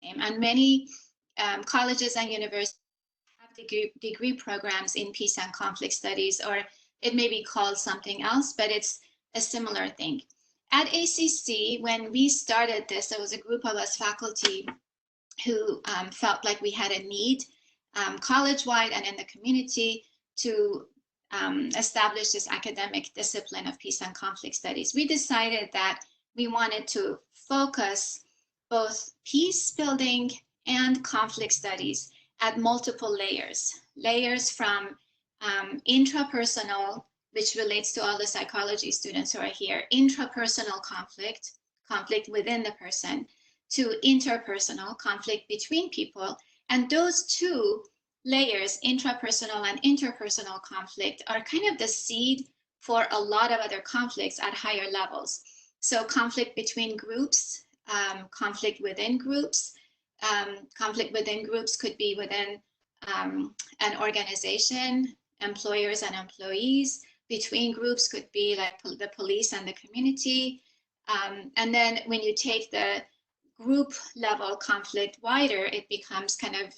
And many colleges and universities have degree programs in peace and conflict studies, or it may be called something else, but it's a similar thing. At ACC, when we started this, there was a group of us faculty who felt like we had a need college-wide and in the community to establish this academic discipline of peace and conflict studies. We decided that we wanted to focus both peace building and conflict studies at multiple layers from intrapersonal, which relates to all the psychology students who are here, intrapersonal conflict within the person, to interpersonal conflict between people. And those two layers, intrapersonal and interpersonal conflict, are kind of the seed for a lot of other conflicts at higher levels. So conflict between groups, conflict within groups. Conflict within groups could be within an organization, employers and employees. Between groups could be like the police and the community. And then when you take the group level conflict wider, it becomes kind of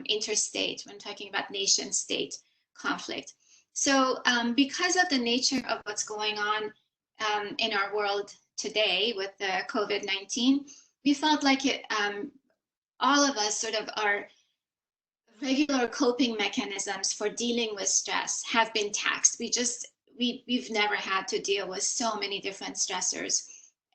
interstate when talking about nation state conflict. So because of the nature of what's going on in our world today with the COVID-19, we felt like all of us sort of our regular coping mechanisms for dealing with stress have been taxed. We've never had to deal with so many different stressors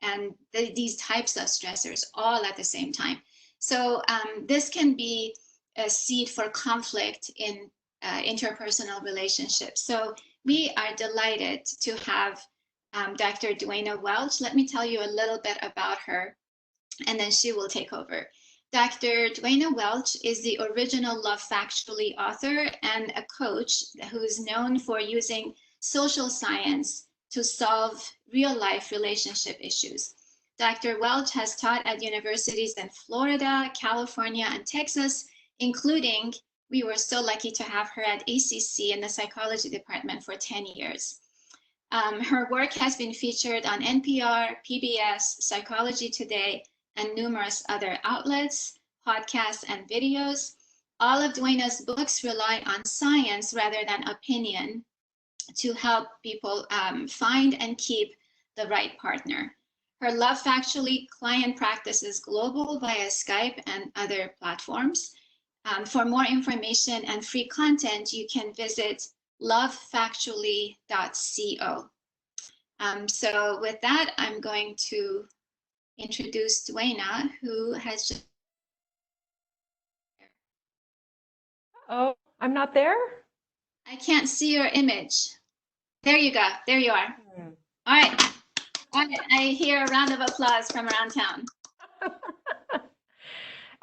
and these types of stressors all at the same time. So this can be a seed for conflict in interpersonal relationships. So we are delighted to have Dr. Dwayna Welch. Let me tell you a little bit about her, and then she will take over. Dr. Dwayna Welch is the original Love Factually author and a coach who's known for using social science to solve real-life relationship issues. Dr. Welch has taught at universities in Florida, California, and Texas, including, we were so lucky to have her at ACC in the psychology department for 10 years. Her work has been featured on NPR, PBS, Psychology Today, and numerous other outlets, podcasts, and videos. All of Dwayna's books rely on science rather than opinion to help people find and keep the right partner. Her Love Factually client practice is global via Skype and other platforms. For more information and free content, you can visit lovefactually.co. So with that, I'm going to introduce Dwayna, who has just... Oh, I'm not there? I can't see your image. There you go. There you are. All right. I hear a round of applause from around town.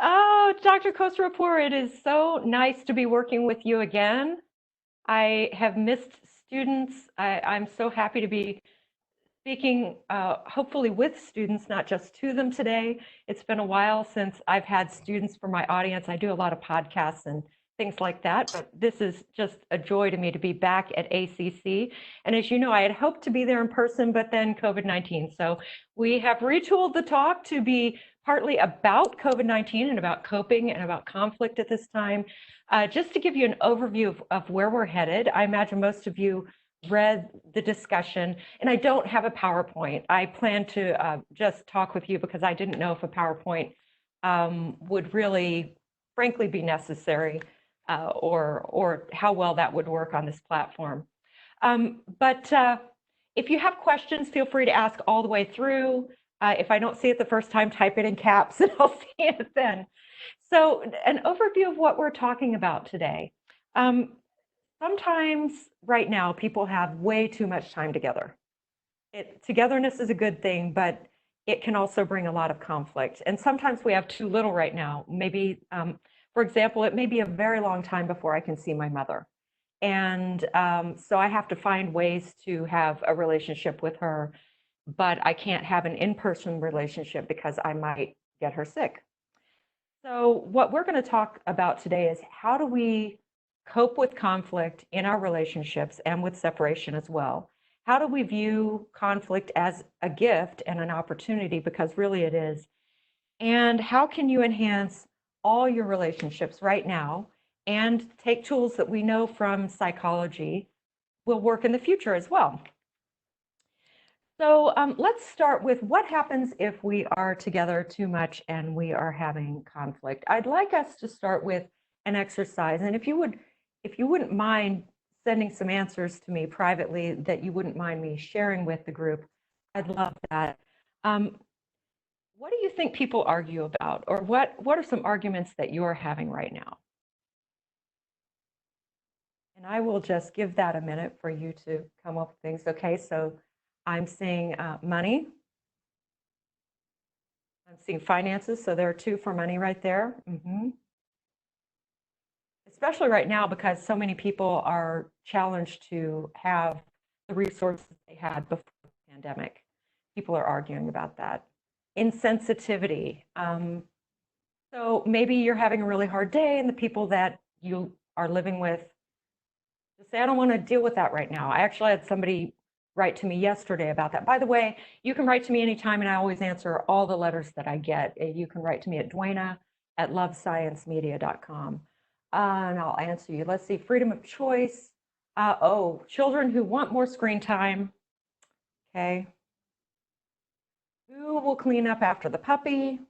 Oh, Dr. Khosrowpour, it is so nice to be working with you again. I have missed students. I'm so happy to be speaking, hopefully with students, not just to them today. It's been a while since I've had students for my audience. I do a lot of podcasts and things like that, but this is just a joy to me to be back at ACC. And as you know, I had hoped to be there in person, but then COVID-19. So we have retooled the talk to be partly about COVID-19 and about coping and about conflict at this time. Just to give you an overview of where we're headed, I imagine most of you read the discussion, and I don't have a PowerPoint. I plan to just talk with you because I didn't know if a PowerPoint would really, frankly, be necessary or how well that would work on this platform. But if you have questions, feel free to ask all the way through. If I don't see it the first time, type it in caps and I'll see it then. So an overview of what we're talking about today. Sometimes right now, people have way too much time together. Togetherness is a good thing, but it can also bring a lot of conflict. And sometimes we have too little right now. Maybe, for example, it may be a very long time before I can see my mother. And so I have to find ways to have a relationship with her, but I can't have an in-person relationship because I might get her sick. So what we're going to talk about today is how do we cope with conflict in our relationships and with separation as well? How do we view conflict as a gift and an opportunity, because really it is, And how can you enhance all your relationships right now and take tools that we know from psychology will work in the future as well. So let's start with what happens if we are together too much and we are having conflict. I'd like us to start with an exercise, and if you wouldn't mind sending some answers to me privately that you wouldn't mind me sharing with the group, I'd love that. What do you think people argue about, or what are some arguments that you're having right now? And I will just give that a minute for you to come up with things. Okay, so I'm seeing money. I'm seeing finances, so there are 2 for money right there. Especially right now because so many people are challenged to have the resources they had before the pandemic. People are arguing about that. Insensitivity. So maybe you're having a really hard day and the people that you are living with just say, I don't want to deal with that right now. I actually had somebody write to me yesterday about that. By the way, you can write to me anytime and I always answer all the letters that I get. You can write to me at dwayna@lovesciencemedia.com. And I'll answer you. Let's see, freedom of choice. Children who want more screen time. Okay. Who will clean up after the puppy?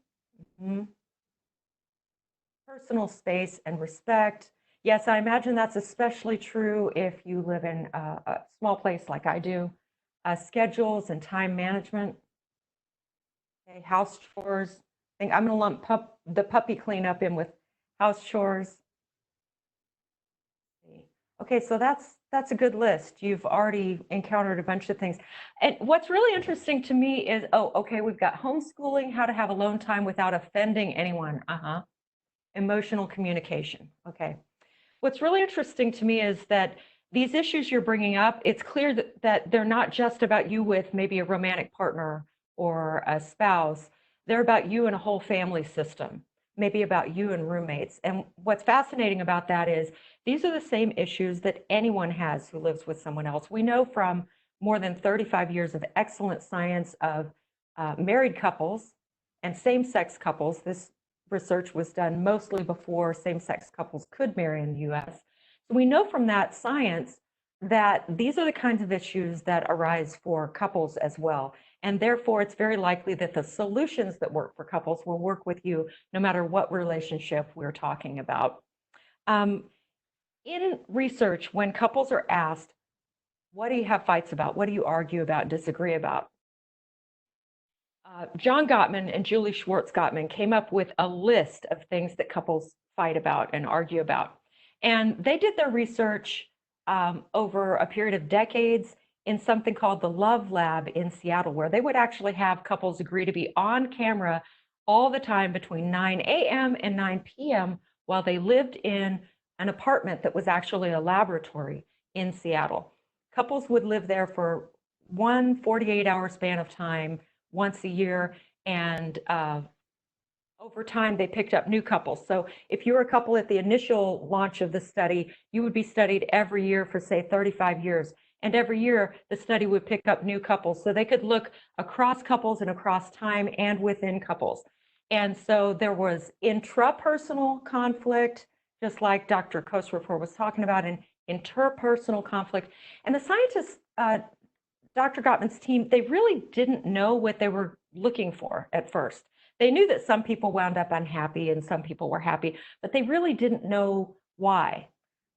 Personal space and respect. Yes, I imagine that's especially true if you live in a small place like I do. Schedules and time management. Okay, house chores. I think I'm going to lump the puppy cleanup in with house chores. Okay, so that's a good list. You've already encountered a bunch of things. And what's really interesting to me is, okay, we've got homeschooling, how to have alone time without offending anyone. Emotional communication. Okay. What's really interesting to me is that these issues you're bringing up, it's clear that they're not just about you with maybe a romantic partner or a spouse. They're about you and a whole family system, maybe about you and roommates. And what's fascinating about that is these are the same issues that anyone has who lives with someone else. We know from more than 35 years of excellent science of married couples and same-sex couples. This research was done mostly before same-sex couples could marry in the US. So we know from that science that these are the kinds of issues that arise for couples as well. And therefore, it's very likely that the solutions that work for couples will work with you no matter what relationship we're talking about. In research, when couples are asked, what do you have fights about? What do you argue about, disagree about? John Gottman and Julie Schwartz Gottman came up with a list of things that couples fight about and argue about. And they did their research over a period of decades in something called the Love Lab in Seattle, where they would actually have couples agree to be on camera all the time between 9 a.m. and 9 p.m. while they lived in an apartment that was actually a laboratory in Seattle. Couples would live there for one 48-hour span of time once a year, and over time they picked up new couples. So if you were a couple at the initial launch of the study, you would be studied every year for, say, 35 years. And every year the study would pick up new couples, so they could look across couples and across time and within couples. And so there was intrapersonal conflict, just like Dr. Kosrapur was talking about, and interpersonal conflict. And the scientists, Dr. Gottman's team, they really didn't know what they were looking for at first. They knew that some people wound up unhappy and some people were happy, but they really didn't know why.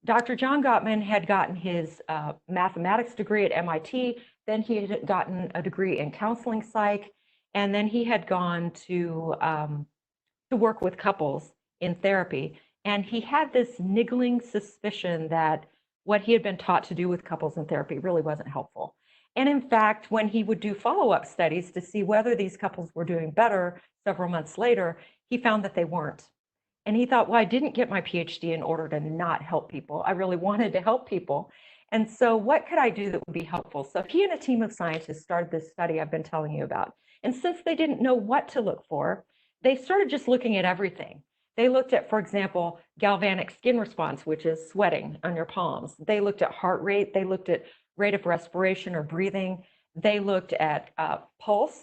Dr. John Gottman had gotten his mathematics degree at MIT, then he had gotten a degree in counseling psych, and then he had gone to work with couples in therapy. And he had this niggling suspicion that what he had been taught to do with couples in therapy really wasn't helpful. And in fact, when he would do follow-up studies to see whether these couples were doing better several months later, he found that they weren't. And he thought, well, I didn't get my PhD in order to not help people. I really wanted to help people. And so what could I do that would be helpful? So he and a team of scientists started this study I've been telling you about. And since they didn't know what to look for, they started just looking at everything. They looked at, for example, galvanic skin response, which is sweating on your palms. They looked at heart rate. They looked at rate of respiration or breathing. They looked at pulse.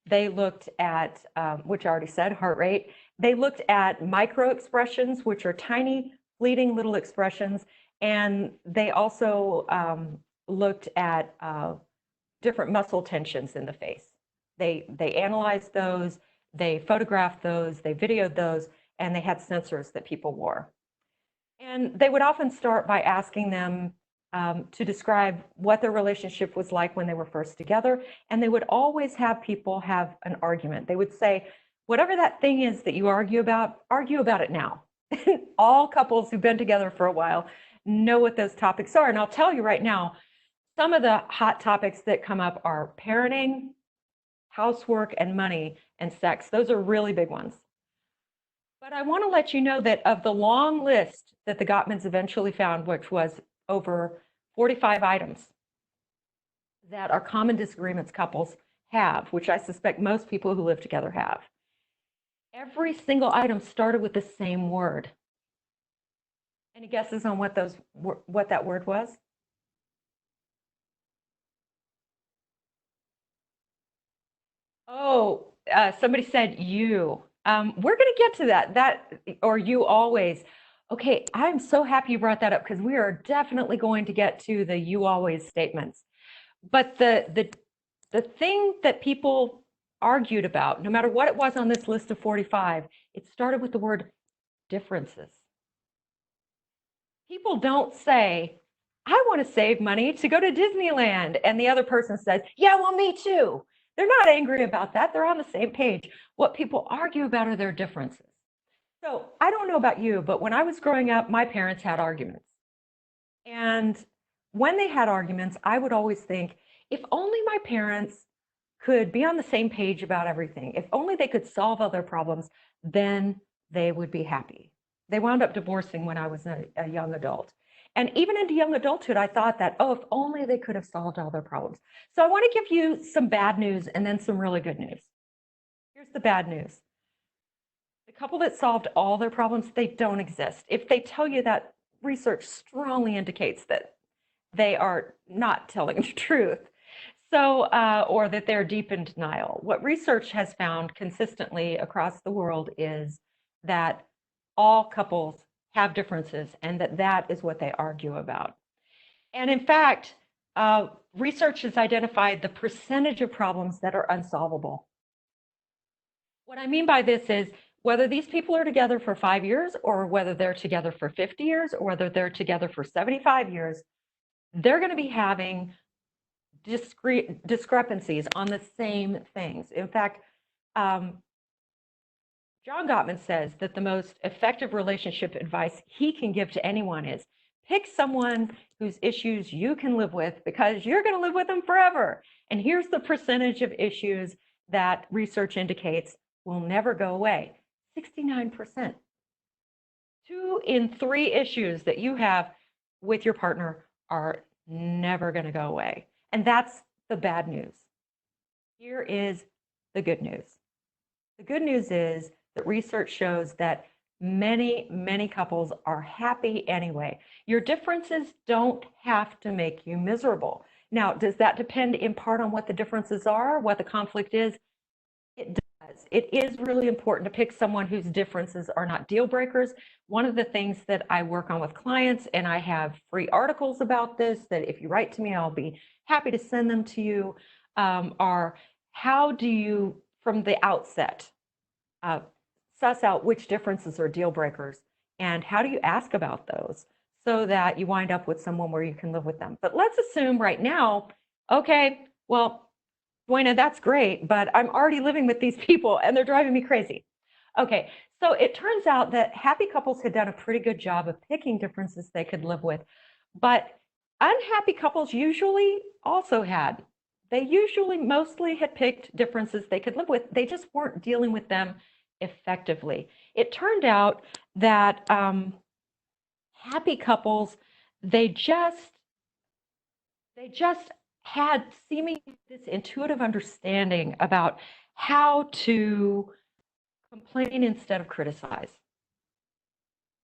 They looked at, which I already said, heart rate. They looked at micro expressions, which are tiny, fleeting little expressions. And they also looked at different muscle tensions in the face. They analyzed those, they photographed those, they videoed those, and they had sensors that people wore. And they would often start by asking them to describe what their relationship was like when they were first together. And they would always have people have an argument. They would say, whatever that thing is that you argue about it now. All couples who've been together for a while know what those topics are. And I'll tell you right now, some of the hot topics that come up are parenting, housework, and money, and sex. Those are really big ones. But I want to let you know that of the long list that the Gottmans eventually found, which was over 45 items that are common disagreements couples have, which I suspect most people who live together have, every single item started with the same word. Any guesses on what that word was? Oh, somebody said you. We're going to get to that, or you always. Okay, I'm so happy you brought that up because we are definitely going to get to the you always statements. But the thing that people argued about, no matter what it was on this list of 45, it started with the word differences. People don't say, I want to save money to go to Disneyland. And the other person says, yeah, well, me too. They're not angry about that. They're on the same page. What people argue about are their differences. So I don't know about you, but when I was growing up, my parents had arguments. And when they had arguments, I would always think, if only my parents could be on the same page about everything, if only they could solve all their problems, then they would be happy. They wound up divorcing when I was a young adult. And even into young adulthood, I thought that, oh, if only they could have solved all their problems. So I want to give you some bad news and then some really good news. Here's the bad news. The couple that solved all their problems, they don't exist. If they tell you that, research strongly indicates that they are not telling the truth. So, or that they're deep in denial. What research has found consistently across the world is that all couples have differences and that is what they argue about. And in fact, research has identified the percentage of problems that are unsolvable. What I mean by this is whether these people are together for 5 years or whether they're together for 50 years or whether they're together for 75 years, they're going to be having discrepancies on the same things. In fact, John Gottman says that the most effective relationship advice he can give to anyone is pick someone whose issues you can live with because you're going to live with them forever. And here's the percentage of issues that research indicates will never go away. 69%. 2 in 3 issues that you have with your partner are never going to go away. And that's the bad news. Here is the good news. The good news is that research shows that many, many couples are happy anyway. Your differences don't have to make you miserable. Now, does that depend in part on what the differences are, what the conflict is? It does. It is really important to pick someone whose differences are not deal breakers. One of the things that I work on with clients, and I have free articles about this, that if you write to me, I'll be happy to send them to you, are how do you, from the outset, suss out which differences are deal breakers, and how do you ask about those so that you wind up with someone where you can live with them. But let's assume right now, okay, well, Dwayna, that's great, but I'm already living with these people and they're driving me crazy. Okay, so it turns out that happy couples had done a pretty good job of picking differences they could live with, but unhappy couples usually also had. They usually mostly had picked differences they could live with. They just weren't dealing with them effectively. It turned out that happy couples, they just had seeming this intuitive understanding about how to complain instead of criticize.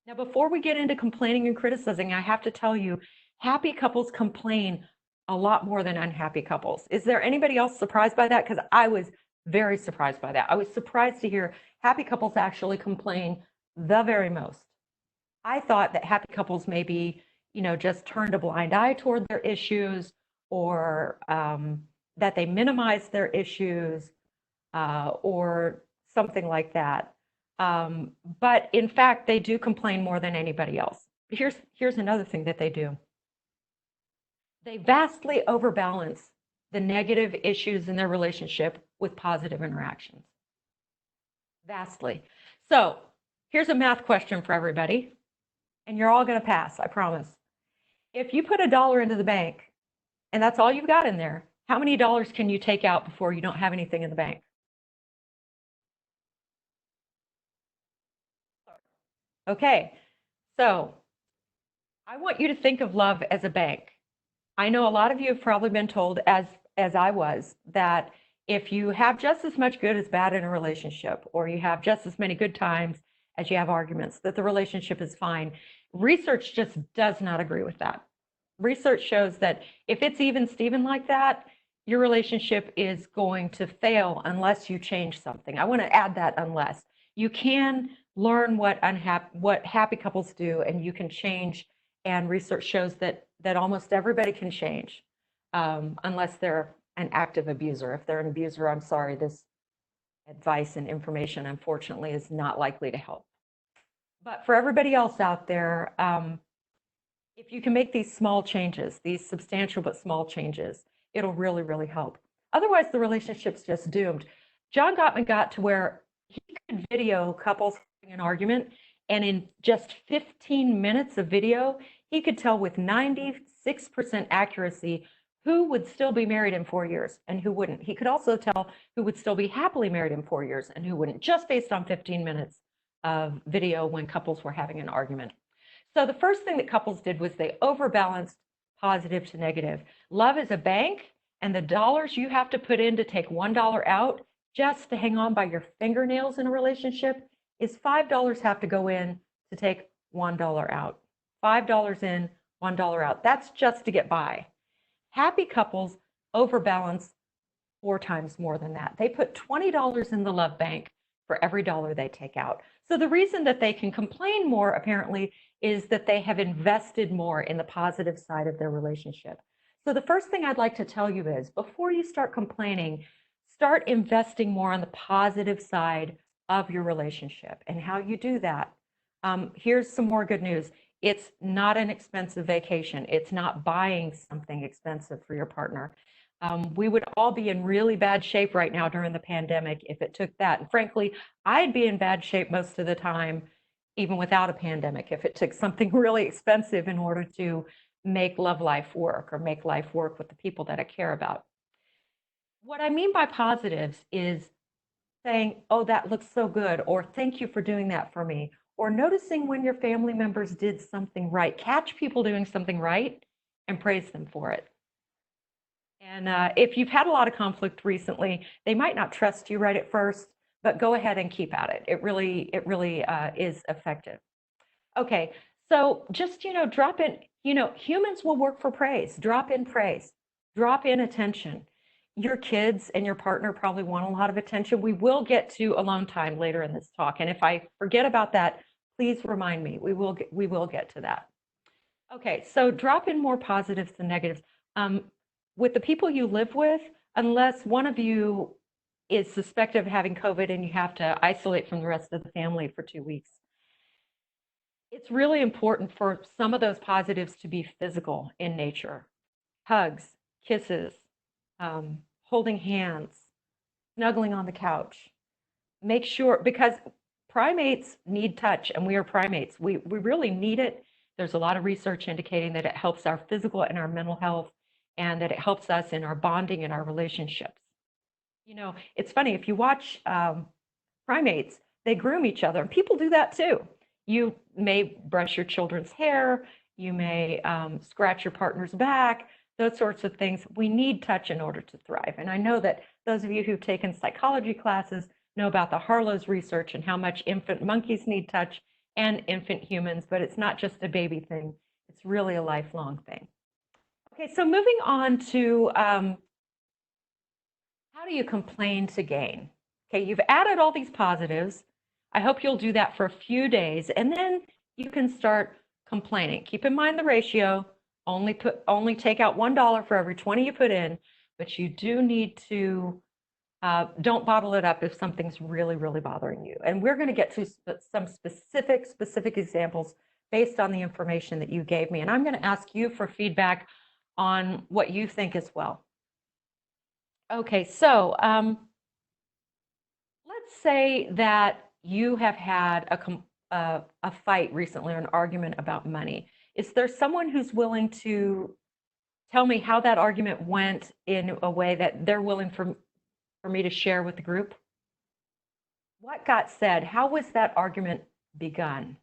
Now, before we get into complaining and criticizing, I have to tell you, happy couples complain a lot more than unhappy couples. Is there anybody else surprised by that? Because I was very surprised by that. I was surprised to hear happy couples actually complain the very most. I thought that happy couples maybe, just turned a blind eye toward their issues, or that they minimize their issues, or something like that. But in fact, they do complain more than anybody else. Here's another thing that they do. They vastly overbalance the negative issues in their relationship with positive interactions. Vastly. So here's a math question for everybody, and you're all going to pass, I promise. If you put $1 into the bank and that's all you've got in there, how many dollars can you take out before you don't have anything in the bank? Okay, so I want you to think of love as a bank. I know a lot of you have probably been told, as I was, that if you have just as much good as bad in a relationship, or you have just as many good times as you have arguments, that the relationship is fine. Research just does not agree with that. Research shows that if it's even Steven like that, your relationship is going to fail unless you change something. I want to add that unless. You can learn what happy couples do, and you can change. And research shows that almost everybody can change, unless they're an active abuser. If they're an abuser, I'm sorry, this advice and information, unfortunately, is not likely to help. But for everybody else out there, if you can make these small changes, these substantial but small changes, it'll really, really help. Otherwise, the relationship's just doomed. John Gottman got to where he could video couples having an argument, and in just 15 minutes of video, he could tell with 96% accuracy who would still be married in 4 years and who wouldn't. He could also tell who would still be happily married in 4 years and who wouldn't, just based on 15 minutes of video when couples were having an argument. So the first thing that couples did was they overbalanced positive to negative. Love is a bank, and the dollars you have to put in to take $1 out just to hang on by your fingernails in a relationship is $5 have to go in to take $1 out. $5 in, $1 out. That's just to get by. Happy couples overbalance 4 times more than that. They put $20 in the love bank for every dollar they take out. So the reason that they can complain more, apparently, is that they have invested more in the positive side of their relationship. So the first thing I'd like to tell you is, before you start complaining, start investing more on the positive side of your relationship. And how you do that, here's some more good news. It's not an expensive vacation. It's not buying something expensive for your partner. We would all be in really bad shape right now during the pandemic if it took that. And frankly, I'd be in bad shape most of the time, even without a pandemic, if it took something really expensive in order to make love life work, or make life work with the people that I care about. What I mean by positives is saying, oh, that looks so good, or thank you for doing that for me, or noticing when your family members did something right. Catch people doing something right and praise them for it. And if you've had a lot of conflict recently, they might not trust you right at first, but go ahead and keep at it. It really is effective. Okay, so just, drop in, humans will work for praise. Drop in praise, drop in attention. Your kids and your partner probably want a lot of attention. We will get to alone time later in this talk. And if I forget about that, please remind me. We will get to that. Okay, so drop in more positives than negatives. With the people you live with, unless one of you is suspected of having COVID and you have to isolate from the rest of the family for 2 weeks, it's really important for some of those positives to be physical in nature. Hugs, kisses, holding hands, snuggling on the couch. Make sure, because primates need touch, and we are primates. We really need it. There's a lot of research indicating that it helps our physical and our mental health, and that it helps us in our bonding and our relationships. It's funny, if you watch primates, they groom each other, and people do that too. You may brush your children's hair, you may scratch your partner's back, those sorts of things. We need touch in order to thrive. And I know that those of you who've taken psychology classes know about the Harlow's research and how much infant monkeys need touch and infant humans, but it's not just a baby thing. It's really a lifelong thing. Okay, so moving on to how How do you complain to gain? Okay, you've added all these positives. I hope you'll do that for a few days, and then you can start complaining. Keep in mind the ratio. Only take out $1 for every 20 you put in, but you do need to don't bottle it up if something's really, really bothering you. And we're going to get to some specific examples based on the information that you gave me. And I'm going to ask you for feedback on what you think as well. Okay, so let's say that you have had a fight recently or an argument about money. Is there someone who's willing to tell me how that argument went in a way that they're willing for me to share with the group? What got said? How was that argument begun?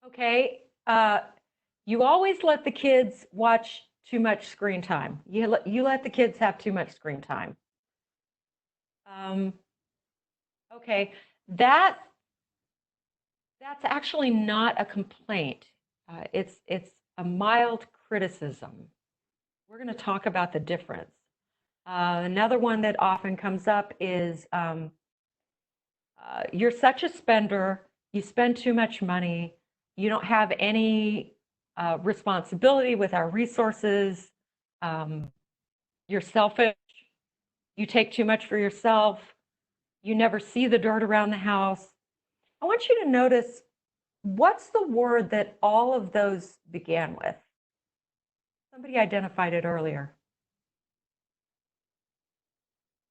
Okay, you always let the kids watch too much screen time. You let the kids have too much screen time. Okay, that's actually not a complaint. It's a mild criticism. We're going to talk about the difference. Another one that often comes up is you're such a spender. You spend too much money. You don't have any responsibility with our resources. You're selfish. You take too much for yourself. You never see the dirt around the house. I want you to notice, what's the word that all of those began with? Somebody identified it earlier.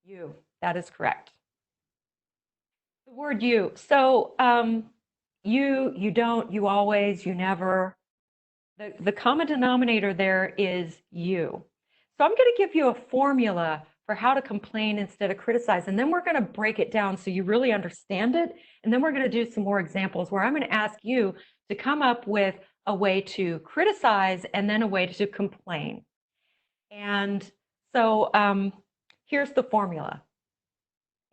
You. That is correct. The word you. So you don't, you always, you never. The common denominator there is you. So I'm going to give you a formula for how to complain instead of criticize. And then we're going to break it down so you really understand it. And then we're going to do some more examples where I'm going to ask you to come up with a way to criticize and then a way to complain. And so here's the formula.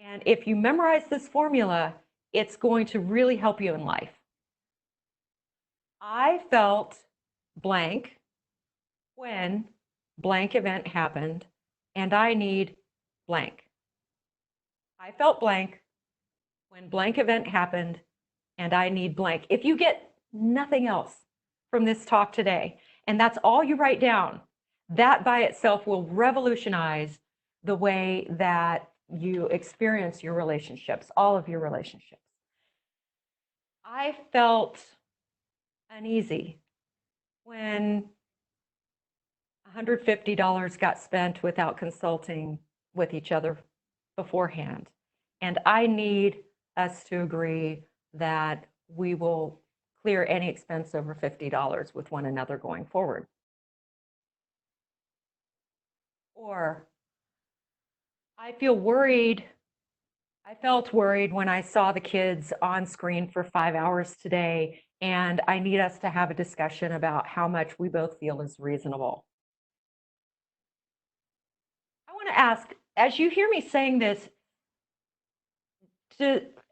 And if you memorize this formula, it's going to really help you in life. I felt blank when blank event happened, and I need blank. I felt blank when blank event happened, and I need blank. If you get nothing else from this talk today, and that's all you write down, that by itself will revolutionize the way that you experience your relationships, all of your relationships. I felt uneasy when $150 got spent without consulting with each other beforehand. And I need us to agree that we will clear any expense over $50 with one another going forward. Or I felt worried when I saw the kids on screen for 5 hours today, and I need us to have a discussion about how much we both feel is reasonable. I want to ask, as you hear me saying this,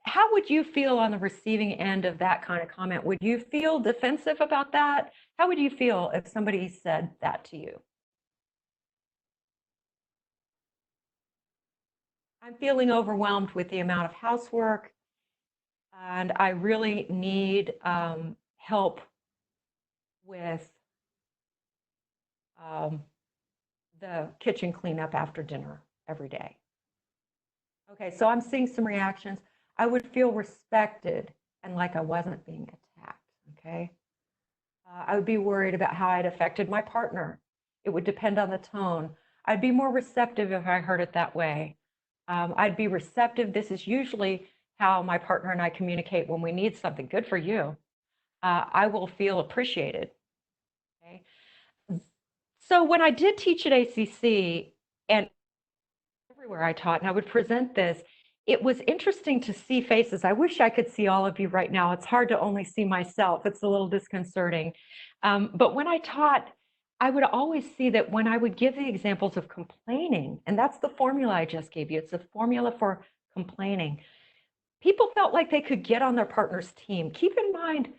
how would you feel on the receiving end of that kind of comment? Would you feel defensive about that? How would you feel if somebody said that to you? I'm feeling overwhelmed with the amount of housework, and I really need help with the kitchen cleanup after dinner every day. Okay, so I'm seeing some reactions. I would feel respected and like I wasn't being attacked, okay? I would be worried about how I'd affected my partner. It would depend on the tone. I'd be more receptive if I heard it that way. I'd be receptive. This is usually how my partner and I communicate when we need something. Good for you. I will feel appreciated. Okay. So when I did teach at ACC and everywhere I taught, and I would present this, it was interesting to see faces. I wish I could see all of you right now. It's hard to only see myself. It's a little disconcerting. But when I taught, I would always see that when I would give the examples of complaining, and that's the formula I just gave you, it's a formula for complaining. People felt like they could get on their partner's team. Keep in mind,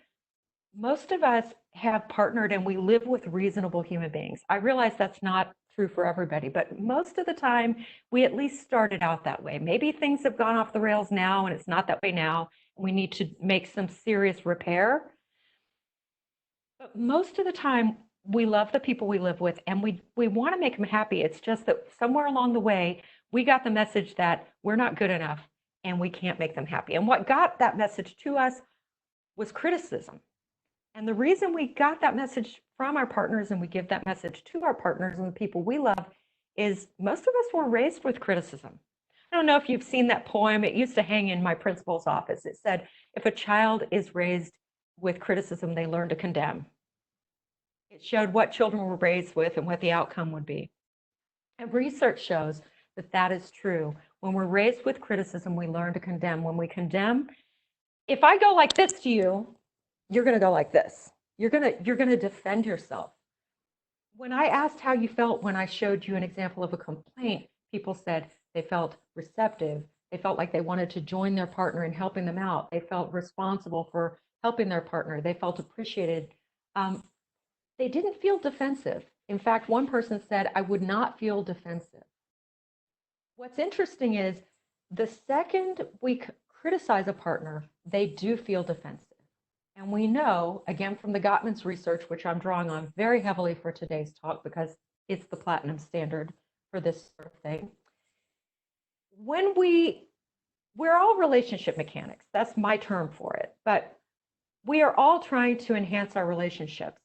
most of us have partnered and we live with reasonable human beings. I realize that's not true for everybody, but most of the time we at least started out that way. Maybe things have gone off the rails now and it's not that way now. We need to make some serious repair. But most of the time we love the people we live with and we want to make them happy. It's just that somewhere along the way, we got the message that we're not good enough and we can't make them happy. And what got that message to us was criticism. And the reason we got that message from our partners and we give that message to our partners and the people we love is most of us were raised with criticism. I don't know if you've seen that poem. It used to hang in my principal's office. It said, if a child is raised with criticism, they learn to condemn. It showed what children were raised with and what the outcome would be. And research shows that that is true. When we're raised with criticism, we learn to condemn. When we condemn, if I go like this to you, you're going to go like this. You're going to defend yourself. When I asked how you felt when I showed you an example of a complaint, people said they felt receptive. They felt like they wanted to join their partner in helping them out. They felt responsible for helping their partner. They felt appreciated. They didn't feel defensive. In fact, one person said, I would not feel defensive. What's interesting is the second we criticize a partner, they do feel defensive. And we know, again, from the Gottman's research, which I'm drawing on very heavily for today's talk because it's the platinum standard for this sort of thing. When we're all relationship mechanics, that's my term for it, but we are all trying to enhance our relationships.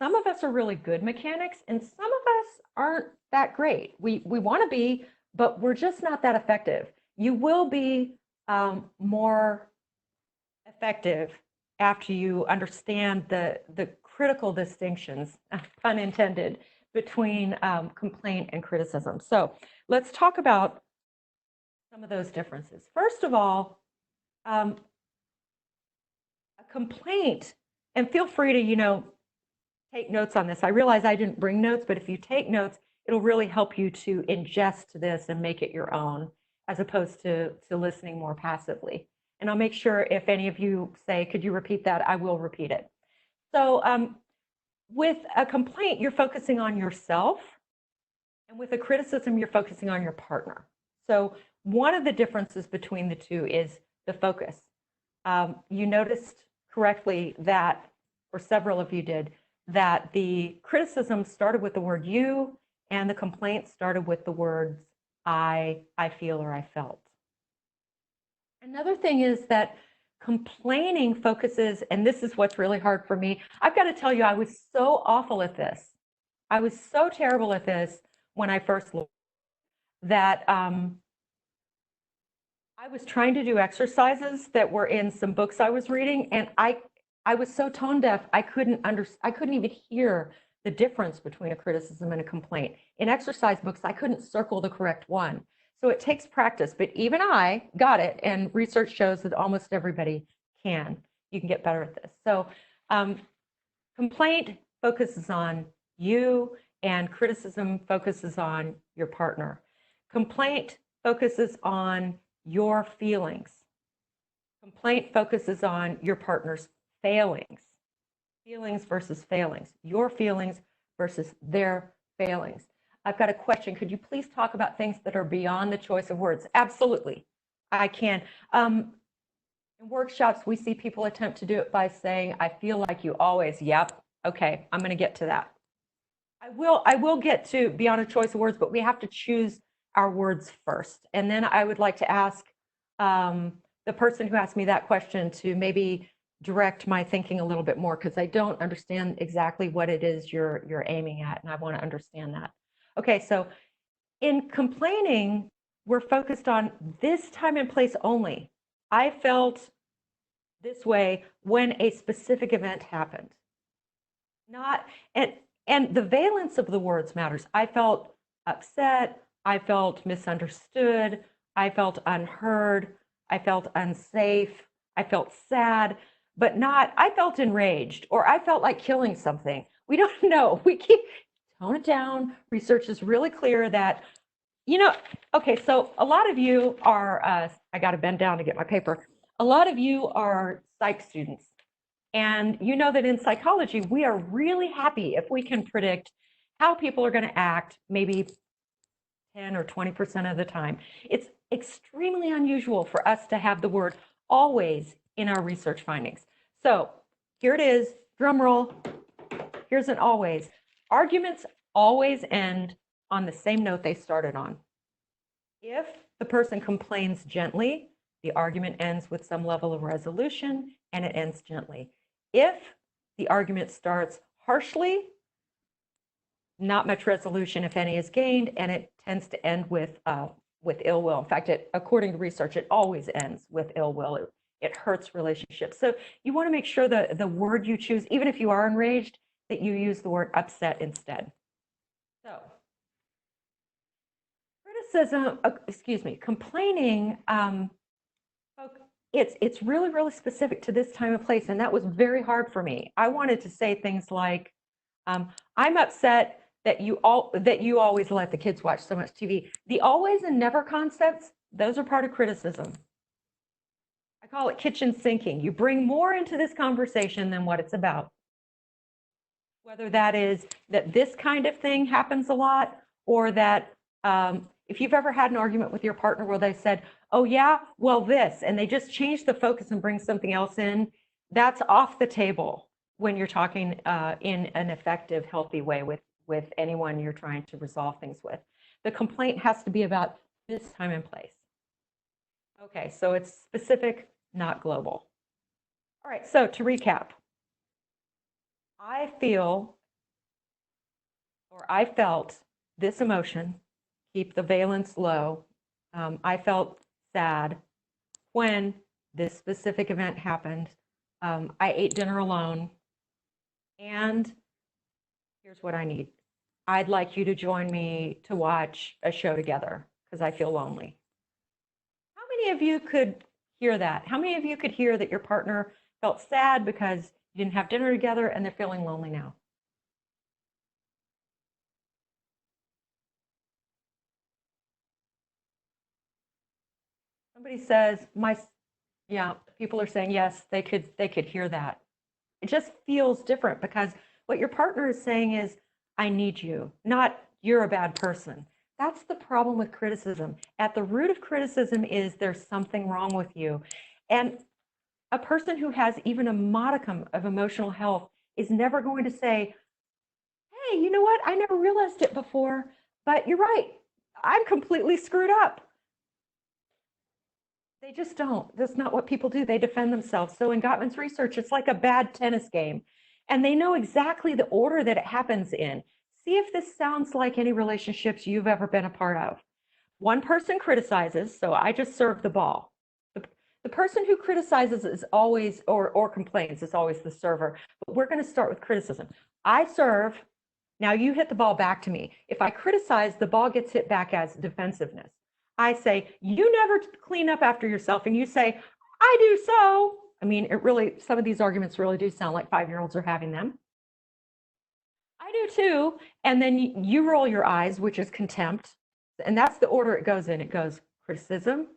Some of us are really good mechanics and some of us aren't that great. We want to be, but we're just not that effective. You will be more effective after you understand the critical distinctions, pun intended, between complaint and criticism. So let's talk about some of those differences. First of all, a complaint, and feel free to, take notes on this. I realize I didn't bring notes, but if you take notes, it'll really help you to ingest this and make it your own, as opposed to listening more passively. And I'll make sure if any of you say, could you repeat that? I will repeat it. So with a complaint, you're focusing on yourself. And with a criticism, you're focusing on your partner. So one of the differences between the two is the focus. You noticed correctly that, or several of you did, that the criticism started with the word you and the complaint started with the words I feel, or I felt. Another thing is that complaining focuses, and this is what's really hard for me. I've got to tell you, I was so awful at this. I was so terrible at this when I first learned that I was trying to do exercises that were in some books I was reading, and I was so tone deaf, I couldn't even hear the difference between a criticism and a complaint. In exercise books, I couldn't circle the correct one. So it takes practice, but even I got it, and research shows that almost everybody can. You can get better at this. So complaint focuses on you, and criticism focuses on your partner. Complaint focuses on your feelings. Complaint focuses on your partner's failings. Feelings versus failings. Your feelings versus their failings. I've got a question. Could you please talk about things that are beyond the choice of words? Absolutely, I can. In workshops, we see people attempt to do it by saying, I feel like you always. Yep. Okay, I'm going to get to that. I will get to beyond a choice of words, but we have to choose our words first. And then I would like to ask the person who asked me that question to maybe direct my thinking a little bit more, because I don't understand exactly what it is you're aiming at, and I want to understand that. Okay, so in complaining, we're focused on this time and place only. I felt this way when a specific event happened. And the valence of the words matters. I felt upset, I felt misunderstood, I felt unheard. I felt unsafe. I felt sad, but not, I felt enraged or I felt like killing something. We don't know. We keep tone it down. Research is really clear that, okay, so a lot of you are, I got to bend down to get my paper. A lot of you are psych students. And you know that in psychology, we are really happy if we can predict how people are going to act, maybe 10 or 20% of the time. It's extremely unusual for us to have the word always in our research findings. So here it is, drum roll. Here's an always. Arguments always end on the same note they started on. If the person complains gently, the argument ends with some level of resolution and it ends gently. If the argument starts harshly, not much resolution, if any, is gained, and it tends to end with ill will. In fact, according to research, it always ends with ill will. It hurts relationships. So you want to make sure that the word you choose, even if you are enraged, that you use the word upset instead. So criticism, complaining, it's really, really specific to this time and place, and that was very hard for me. I wanted to say things like, I'm upset that you always let the kids watch so much TV. The always and never concepts, those are part of criticism. I call it kitchen sinking. You bring more into this conversation than what it's about. Whether that is that this kind of thing happens a lot, or that if you've ever had an argument with your partner where they said, oh yeah, well this, and they just change the focus and bring something else in, that's off the table when you're talking in an effective, healthy way with anyone you're trying to resolve things with. The complaint has to be about this time and place. Okay, so it's specific, not global. All right, so to recap, I felt this emotion, keep the valence low. I felt sad when this specific event happened. I ate dinner alone, and here's what I need. I'd like you to join me to watch a show together because I feel lonely. How many of you could hear that? How many of you could hear that your partner felt sad because you didn't have dinner together and they're feeling lonely now? Somebody says, yeah, people are saying yes, they could hear that. It just feels different because what your partner is saying is, I need you, not you're a bad person. That's the problem with criticism. At the root of criticism is there's something wrong with you. And a person who has even a modicum of emotional health is never going to say, hey, you know what? I never realized it before, but you're right. I'm completely screwed up. They just don't. That's not what people do. They defend themselves. So in Gottman's research, it's like a bad tennis game. And they know exactly the order that it happens in. See if this sounds like any relationships you've ever been a part of. One person criticizes, so I just serve the ball. The person who criticizes is always, or complains, is always the server. But we're going to start with criticism. I serve. Now you hit the ball back to me. If I criticize, the ball gets hit back as defensiveness. I say, you never clean up after yourself, and you say, I do so. I mean, some of these arguments really do sound like 5-year-olds are having them. I do too. And then you roll your eyes, which is contempt. And that's the order it goes in. It goes criticism,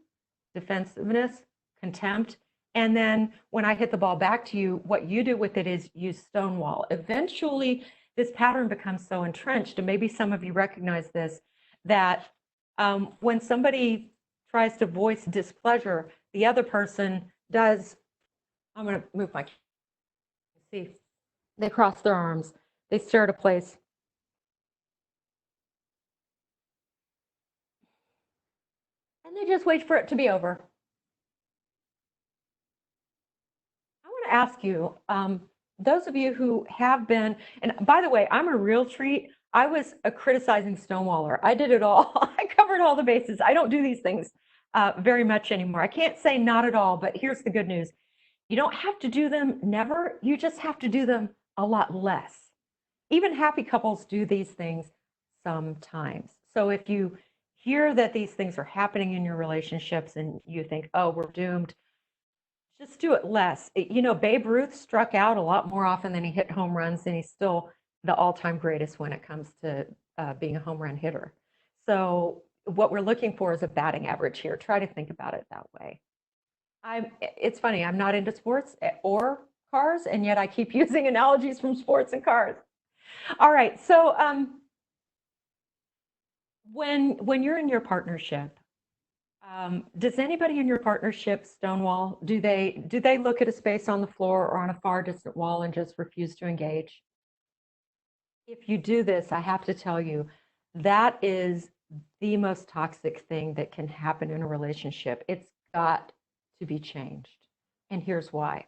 defensiveness, contempt. And then when I hit the ball back to you, what you do with it is you stonewall. Eventually, this pattern becomes so entrenched, and maybe some of you recognize this, that when somebody tries to voice displeasure, the other person does, I'm going to move my, see, they cross their arms, they stare at a place. And they just wait for it to be over. I want to ask you, those of you who have been, and by the way, I'm a real treat. I was a criticizing Stonewaller. I did it all. I covered all the bases. I don't do these things very much anymore. I can't say not at all, but here's the good news. You don't have to do them never. You just have to do them a lot less. Even happy couples do these things sometimes. So if you hear that these things are happening in your relationships and you think, oh, we're doomed, just do it less. You know, Babe Ruth struck out a lot more often than he hit home runs, and he's still the all-time greatest when it comes to being a home run hitter. So what we're looking for is a batting average here. Try to think about it that way. It's funny, I'm not into sports or cars, and yet I keep using analogies from sports and cars. All right, so when you're in your partnership, does anybody in your partnership stonewall? Do they look at a space on the floor or on a far distant wall and just refuse to engage? If you do this, I have to tell you, that is the most toxic thing that can happen in a relationship. It's got to be changed. And here's why.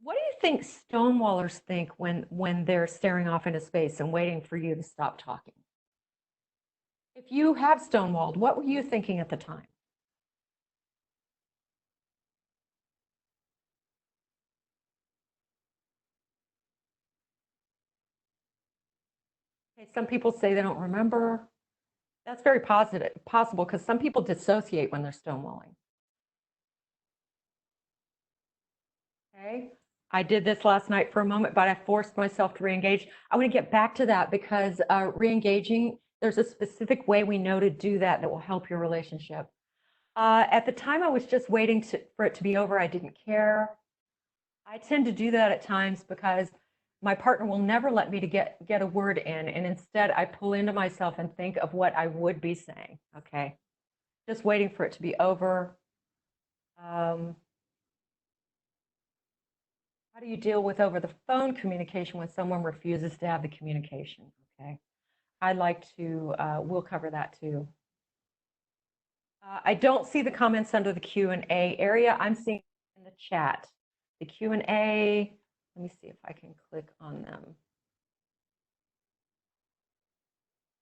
What do you think stonewallers think when they're staring off into space and waiting for you to stop talking? If you have stonewalled, what were you thinking at the time? Okay, some people say they don't remember. That's very possible because some people dissociate when they're stonewalling. Okay, I did this last night for a moment, but I forced myself to re-engage. I want to get back to that because re-engaging, there's a specific way we know to do that that will help your relationship. At the time, I was just waiting for it to be over. I didn't care. I tend to do that at times because my partner will never let me to get a word in, and instead I pull into myself and think of what I would be saying. Okay, just waiting for it to be over. How do you deal with over the phone communication when someone refuses to have the communication? Okay, I'd like to, we'll cover that too. I don't see the comments under the Q&A area. I'm seeing in the chat. The Q&A, let me see if I can click on them.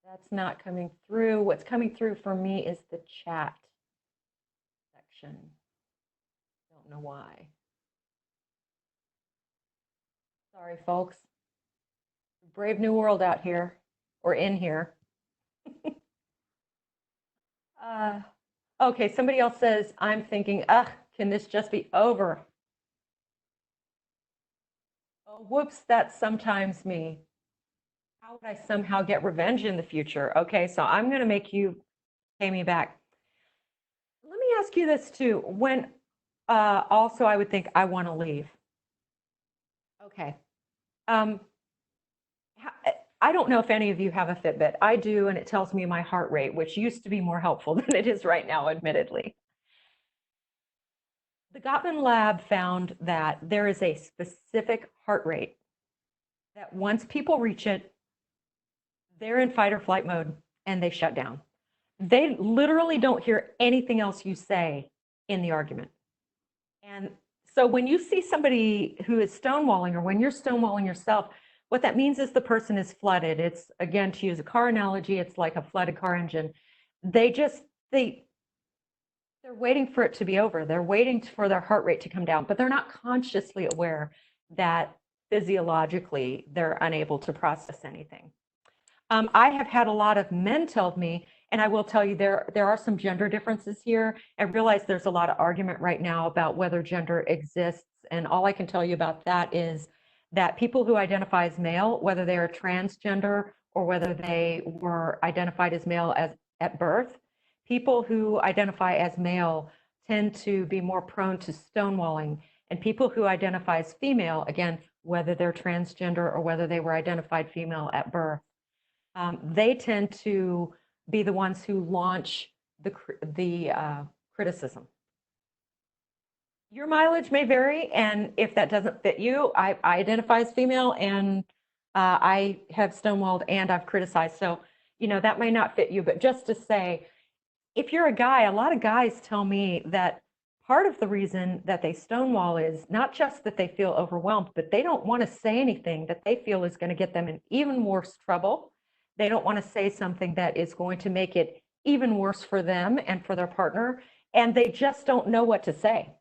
That's not coming through. What's coming through for me is the chat section. Don't know why. Sorry, folks. Brave new world out here, or in here. Okay, somebody else says, I'm thinking, ugh, can this just be over? Oh, whoops, that's sometimes me. How would I somehow get revenge in the future? Okay, so I'm going to make you pay me back. Let me ask you this too. When also I would think I want to leave. Okay. I don't know if any of you have a Fitbit. I do, and it tells me my heart rate, which used to be more helpful than it is right now, admittedly. The Gottman lab found that there is a specific heart rate that once people reach it, they're in fight or flight mode and they shut down. They literally don't hear anything else you say in the argument. And so when you see somebody who is stonewalling, or when you're stonewalling yourself, what that means is the person is flooded. It's, again, to use a car analogy, it's like a flooded car engine. They're waiting for it to be over. They're waiting for their heart rate to come down, but they're not consciously aware that physiologically they're unable to process anything. I have had a lot of men tell me, and I will tell you there are some gender differences here. I realize there's a lot of argument right now about whether gender exists, and all I can tell you about that is that people who identify as male, whether they are transgender or whether they were identified as male at birth, people who identify as male tend to be more prone to stonewalling, and people who identify as female, again, whether they're transgender or whether they were identified female at birth, they tend to be the ones who launch the criticism. Your mileage may vary, and if that doesn't fit you, I identify as female, and I have stonewalled and I've criticized. So, you know, that may not fit you, but just to say, if you're a guy, a lot of guys tell me that part of the reason that they stonewall is not just that they feel overwhelmed, but they don't want to say anything that they feel is going to get them in even worse trouble. They don't want to say something that is going to make it even worse for them and for their partner, and they just don't know what to say.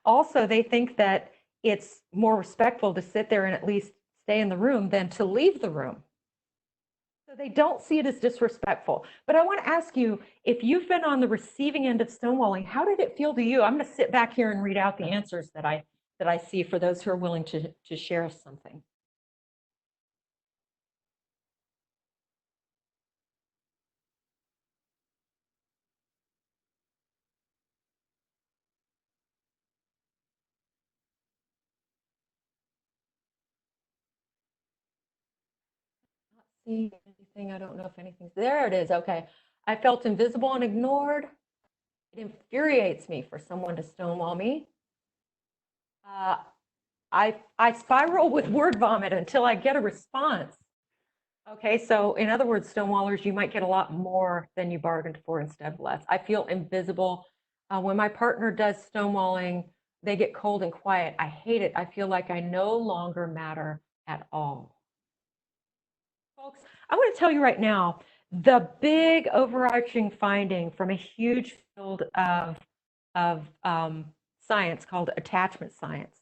Also, they think that it's more respectful to sit there and at least stay in the room than to leave the room. So they don't see it as disrespectful. But I want to ask you, if you've been on the receiving end of stonewalling, how did it feel to you? I'm going to sit back here and read out the answers that I see for those who are willing to share something. Not seeing anything. I don't know if anything's there. It is. Okay. I felt invisible and ignored. It infuriates me for someone to stonewall me. I spiral with word vomit until I get a response. Okay, so in other words, stonewallers, you might get a lot more than you bargained for instead of less. I feel invisible. When my partner does stonewalling, they get cold and quiet. I hate it. I feel like I no longer matter at all. Folks, I want to tell you right now, the big overarching finding from a huge field of science called attachment science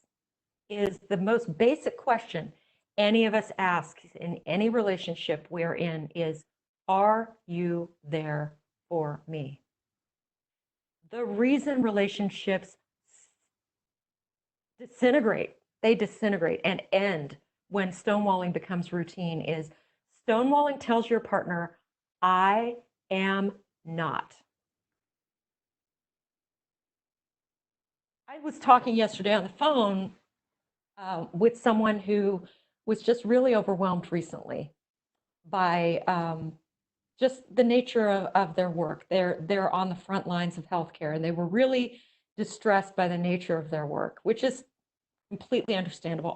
is the most basic question any of us ask in any relationship we're in is, are you there for me? The reason relationships disintegrate, they disintegrate and end when stonewalling becomes routine is stonewalling tells your partner, I am not. I was talking yesterday on the phone with someone who was just really overwhelmed recently by just the nature of their work. They're on the front lines of healthcare, and they were really distressed by the nature of their work, which is completely understandable.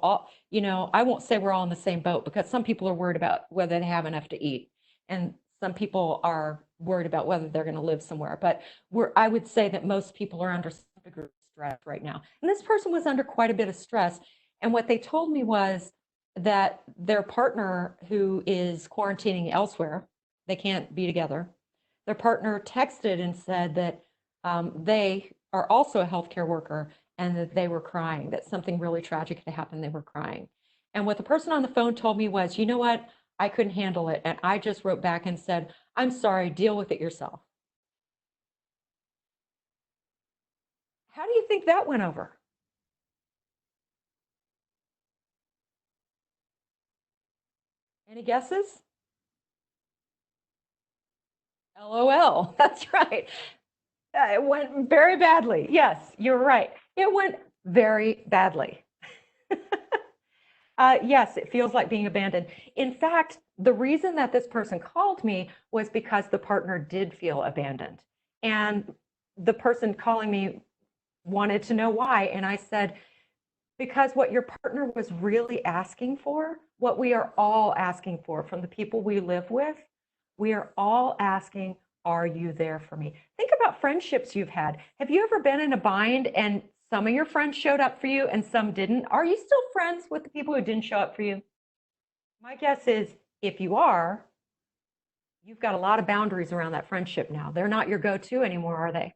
I won't say we're all in the same boat because some people are worried about whether they have enough to eat, and some people are worried about whether they're going to live somewhere. But I would say that most people are under some degree of stress right now. And this person was under quite a bit of stress. And what they told me was that their partner, who is quarantining elsewhere, they can't be together. Their partner texted and said that they are also a healthcare worker and that they were crying, that something really tragic had happened. They were crying. And what the person on the phone told me was, you know what? I couldn't handle it. And I just wrote back and said, I'm sorry, deal with it yourself. How do you think that went over? Any guesses? LOL. That's right. It went very badly. Yes, you're right. It went very badly. Yes, it feels like being abandoned. In fact, the reason that this person called me was because the partner did feel abandoned. And the person calling me wanted to know why. And I said, because what your partner was really asking for, what we are all asking for from the people we live with, we are all asking, are you there for me? Think about friendships you've had. Have you ever been in a bind and some of your friends showed up for you and some didn't? Are you still friends with the people who didn't show up for you? My guess is if you are, you've got a lot of boundaries around that friendship now. They're not your go-to anymore, are they?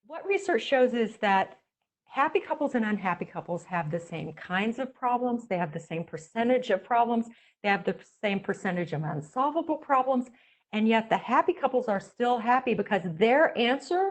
What research shows is that happy couples and unhappy couples have the same kinds of problems. They have the same percentage of problems. They have the same percentage of unsolvable problems. And yet the happy couples are still happy because their answer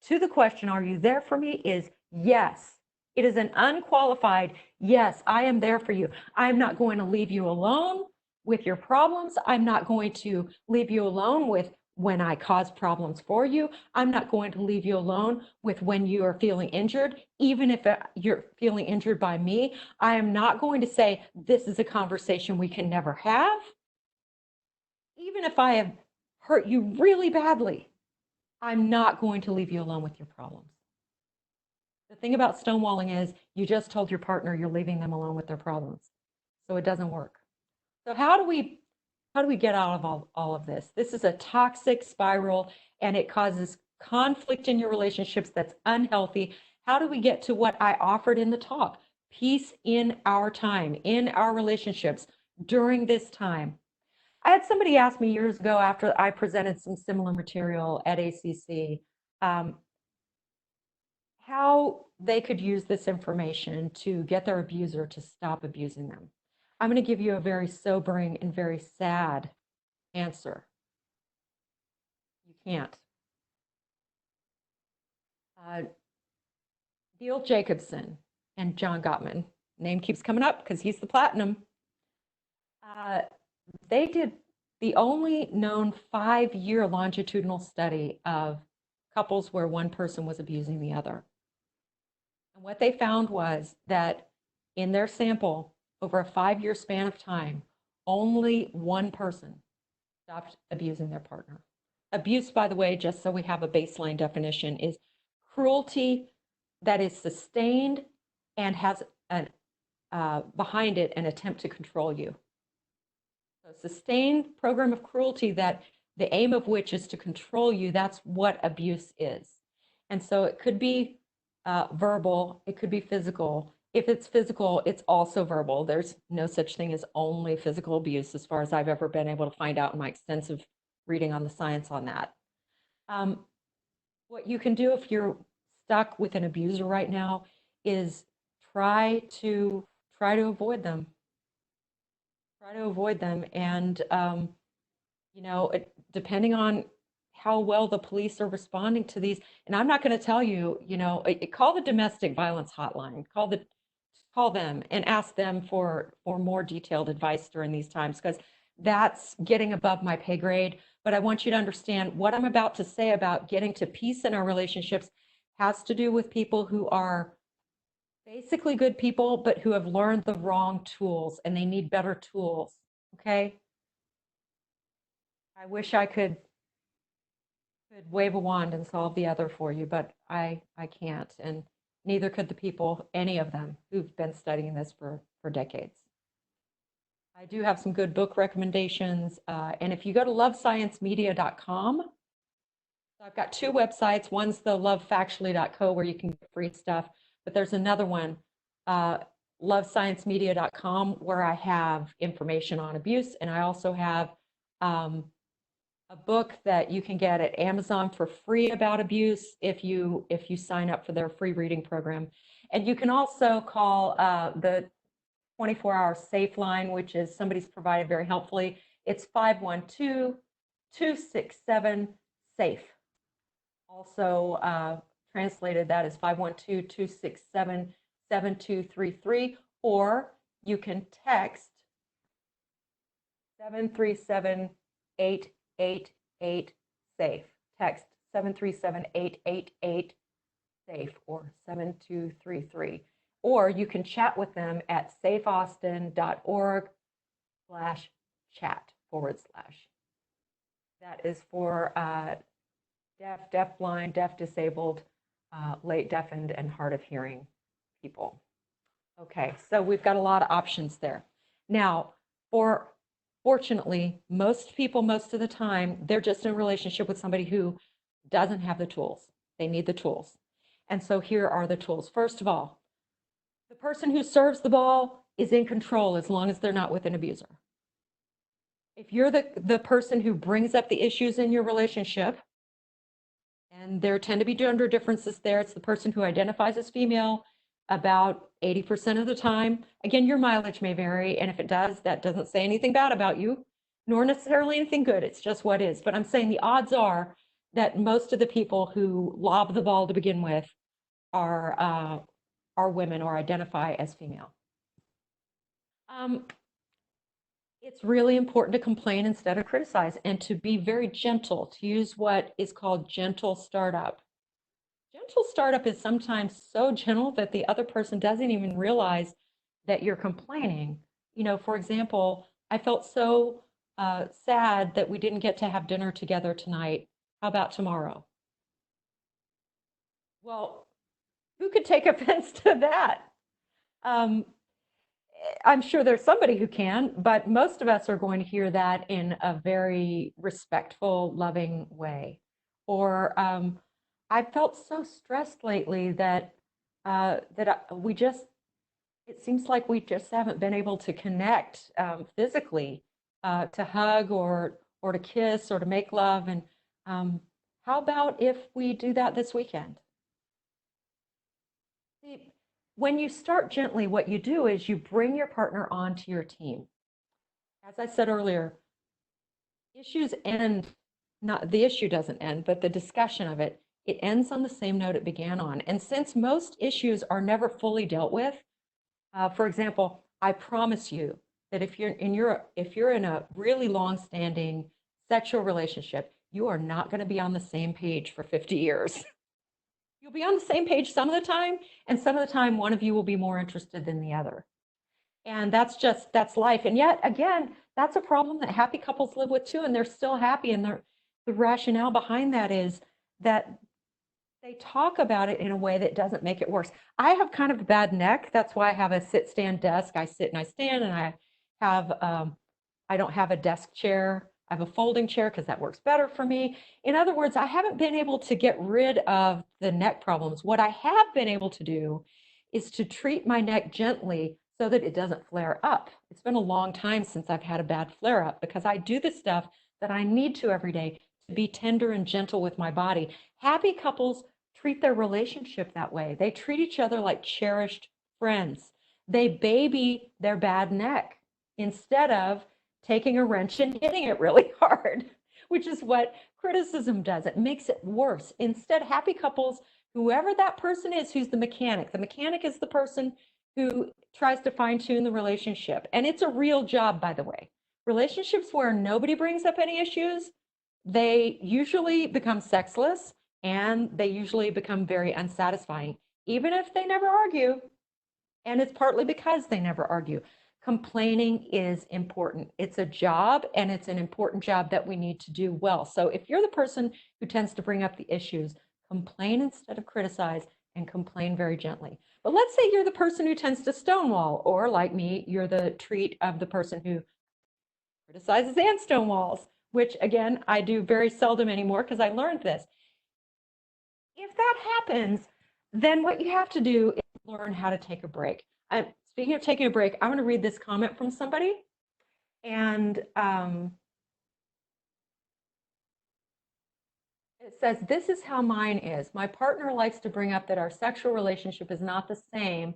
to the question, are you there for me, is yes. It is an unqualified, yes, I am there for you. I'm not going to leave you alone with your problems. I'm not going to leave you alone with when I cause problems for you. I'm not going to leave you alone with when you are feeling injured, even if you're feeling injured by me. I am not going to say, this is a conversation we can never have. Even if I have hurt you really badly, I'm not going to leave you alone with your problems. The thing about stonewalling is you just told your partner you're leaving them alone with their problems. So it doesn't work. So how do we get out of all of this? This is a toxic spiral and it causes conflict in your relationships that's unhealthy. How do we get to what I offered in the talk? Peace in our time, in our relationships during this time. I had somebody ask me years ago after I presented some similar material at ACC, how they could use this information to get their abuser to stop abusing them. I'm going to give you a very sobering and very sad answer. You can't. Neil Jacobson and John Gottman, name keeps coming up because he's the platinum. They did the only known 5-year longitudinal study of couples where one person was abusing the other. And what they found was that in their sample, over a 5-year span of time, only one person stopped abusing their partner. Abuse, by the way, just so we have a baseline definition, is cruelty that is sustained and has an, behind it an attempt to control you. So sustained program of cruelty that the aim of which is to control you, that's what abuse is. And so it could be verbal, it could be physical. If it's physical, it's also verbal. There's no such thing as only physical abuse as far as I've ever been able to find out in my extensive reading on the science on that. What you can do if you're stuck with an abuser right now is try to avoid them. Try to avoid them. And, you know, depending on how well the police are responding to these, and I'm not going to tell you, you know, call the domestic violence hotline, call them and ask them for more detailed advice during these times, because that's getting above my pay grade. But I want you to understand what I'm about to say about getting to peace in our relationships has to do with people who are basically good people, but who have learned the wrong tools and they need better tools. Okay. I wish I could wave a wand and solve the other for you, but I can't. And neither could the people, any of them, who've been studying this for decades. I do have some good book recommendations. And if you go to lovesciencemedia.com, so I've got 2 websites. One's the lovefactually.co where you can get free stuff, but there's another one, lovesciencemedia.com, where I have information on abuse. And I also have a book that you can get at Amazon for free about abuse if you sign up for their free reading program. And you can also call the 24-hour safe line, which is somebody's provided very helpfully. It's 512-267-SAFE. Also translated, that is 512-267-7233, or you can text 737-888-SAFE. Text 737-888-SAFE or 7233. Or you can chat with them at safeaustin.org/chat/. That is for deaf, deafblind, deaf disabled, late deafened, and hard of hearing people. Okay, so we've got a lot of options there. Now, fortunately, most people, most of the time, they're just in a relationship with somebody who doesn't have the tools. They need the tools. And so here are the tools. First of all, the person who serves the ball is in control as long as they're not with an abuser. If you're the person who brings up the issues in your relationship, and there tend to be gender differences there, it's the person who identifies as female about 80% of the time. Again, your mileage may vary, and if it does, that doesn't say anything bad about you, nor necessarily anything good. It's just what is. But I'm saying the odds are that most of the people who lob the ball to begin with are women or identify as female. It's really important to complain instead of criticize, and to be very gentle, to use what is called gentle startup. Gentle startup is sometimes so gentle that the other person doesn't even realize that you're complaining. You know, for example, I felt so sad that we didn't get to have dinner together tonight. How about tomorrow? Well, who could take offense to that? I'm sure there's somebody who can, but most of us are going to hear that in a very respectful, loving way. Or I felt so stressed lately that it seems like we just haven't been able to connect physically, to hug or to kiss or to make love. And how about if we do that this weekend? See, when you start gently, what you do is you bring your partner onto your team. As I said earlier, issues end, not the issue doesn't end, but the discussion of it, it ends on the same note it began on. And since most issues are never fully dealt with, for example, I promise you that if you're in a really long-standing sexual relationship, you are not going to be on the same page for 50 years. You'll be on the same page some of the time, and some of the time one of you will be more interested than the other. And that's life. And yet again, that's a problem that happy couples live with too, and they're still happy. And the rationale behind that is that they talk about it in a way that doesn't make it worse. I have kind of a bad neck. That's why I have a sit-stand desk. I sit and I stand, and I don't have a desk chair. I have a folding chair because that works better for me. In other words, I haven't been able to get rid of the neck problems. What I have been able to do is to treat my neck gently so that it doesn't flare up. It's been a long time since I've had a bad flare up because I do the stuff that I need to every day to be tender and gentle with my body. Happy couples treat their relationship that way. They treat each other like cherished friends. They baby their bad neck instead of taking a wrench and hitting it really hard, which is what criticism does. It makes it worse. Instead, happy couples, whoever that person is, who's the mechanic is the person who tries to fine tune the relationship. And it's a real job, by the way. Relationships where nobody brings up any issues, they usually become sexless and they usually become very unsatisfying, even if they never argue. And it's partly because they never argue. Complaining is important. It's a job, and it's an important job that we need to do well. So if you're the person who tends to bring up the issues, complain instead of criticize, and complain very gently. But let's say you're the person who tends to stonewall, or like me, you're the treat of the person who criticizes and stonewalls, which again, I do very seldom anymore because I learned this. If that happens, then what you have to do is learn how to take a break. Speaking of taking a break, I'm going to read this comment from somebody. And it says, this is how mine is. My partner likes to bring up that our sexual relationship is not the same.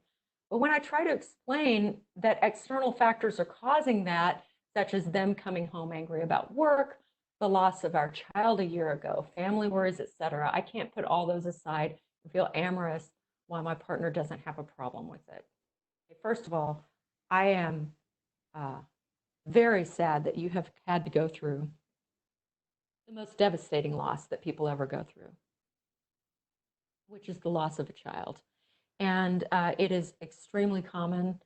But when I try to explain that external factors are causing that, such as them coming home angry about work, the loss of our child a year ago, family worries, etc., I can't put all those aside and feel amorous while my partner doesn't have a problem with it. First of all, I am very sad that you have had to go through the most devastating loss that people ever go through, which is the loss of a child. And it is extremely common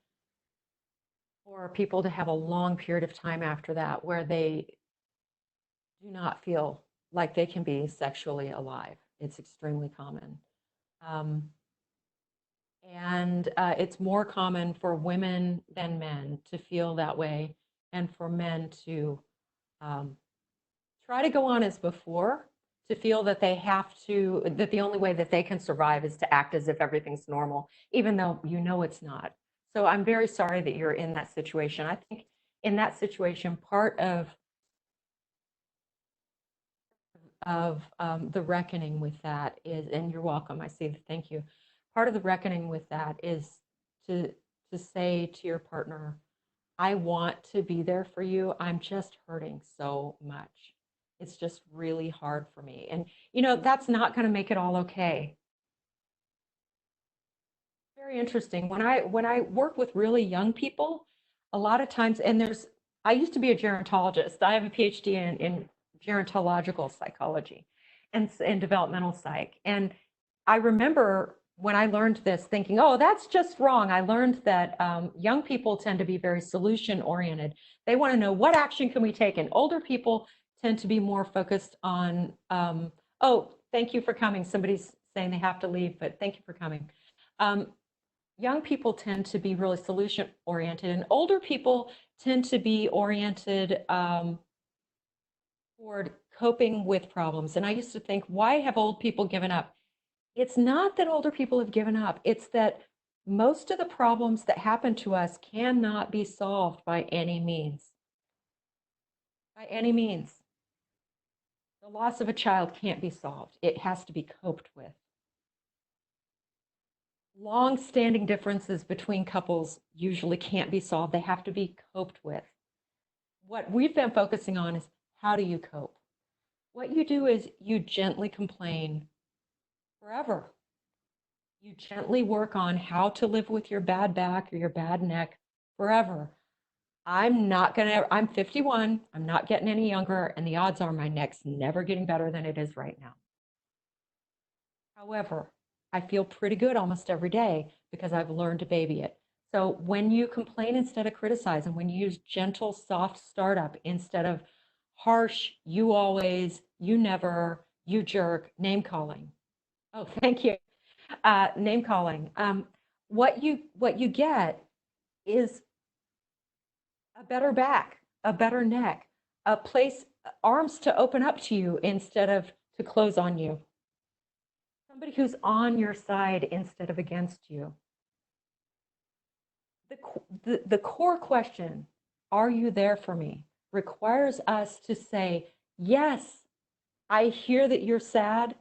for people to have a long period of time after that where they do not feel like they can be sexually alive. It's extremely common. And it's more common for women than men to feel that way, and for men to try to go on as before, to feel that they have to, that the only way that they can survive is to act as if everything's normal, even though you know it's not. So I'm very sorry that you're in that situation. I think in that situation, part of the reckoning with that is, and you're welcome, I say thank you. Part of the reckoning with that is to say to your partner, I want to be there for you. I'm just hurting so much. It's just really hard for me. And, you know, that's not going to make it all okay. Very interesting. When I work with really young people, a lot of times, and I used to be a gerontologist. I have a PhD in gerontological psychology and developmental psych. And I remember when I learned this thinking, oh, that's just wrong. I learned that young people tend to be very solution oriented. They want to know, what action can we take? And older people tend to be more focused on, oh, thank you for coming. Somebody's saying they have to leave, but thank you for coming. Young people tend to be really solution oriented, and older people tend to be oriented toward coping with problems. And I used to think, why have old people given up? It's not that older people have given up. It's that most of the problems that happen to us cannot be solved by any means. By any means. The loss of a child can't be solved. It has to be coped with. long-standing differences between couples usually can't be solved. They have to be coped with. What we've been focusing on is how do you cope? What you do is you gently complain forever. You gently work on how to live with your bad back or your bad neck forever. I'm 51, I'm not getting any younger, and the odds are my neck's never getting better than it is right now. However, I feel pretty good almost every day because I've learned to baby it. So when you complain instead of criticize, and when you use gentle, soft startup instead of harsh, you always, you never, you jerk, name calling. Oh, thank you. Name calling. What you get is a better back, a better neck, a place, arms to open up to you instead of to close on you. Somebody who's on your side instead of against you. The core question, are you there for me, requires us to say, yes, I hear that you're sad.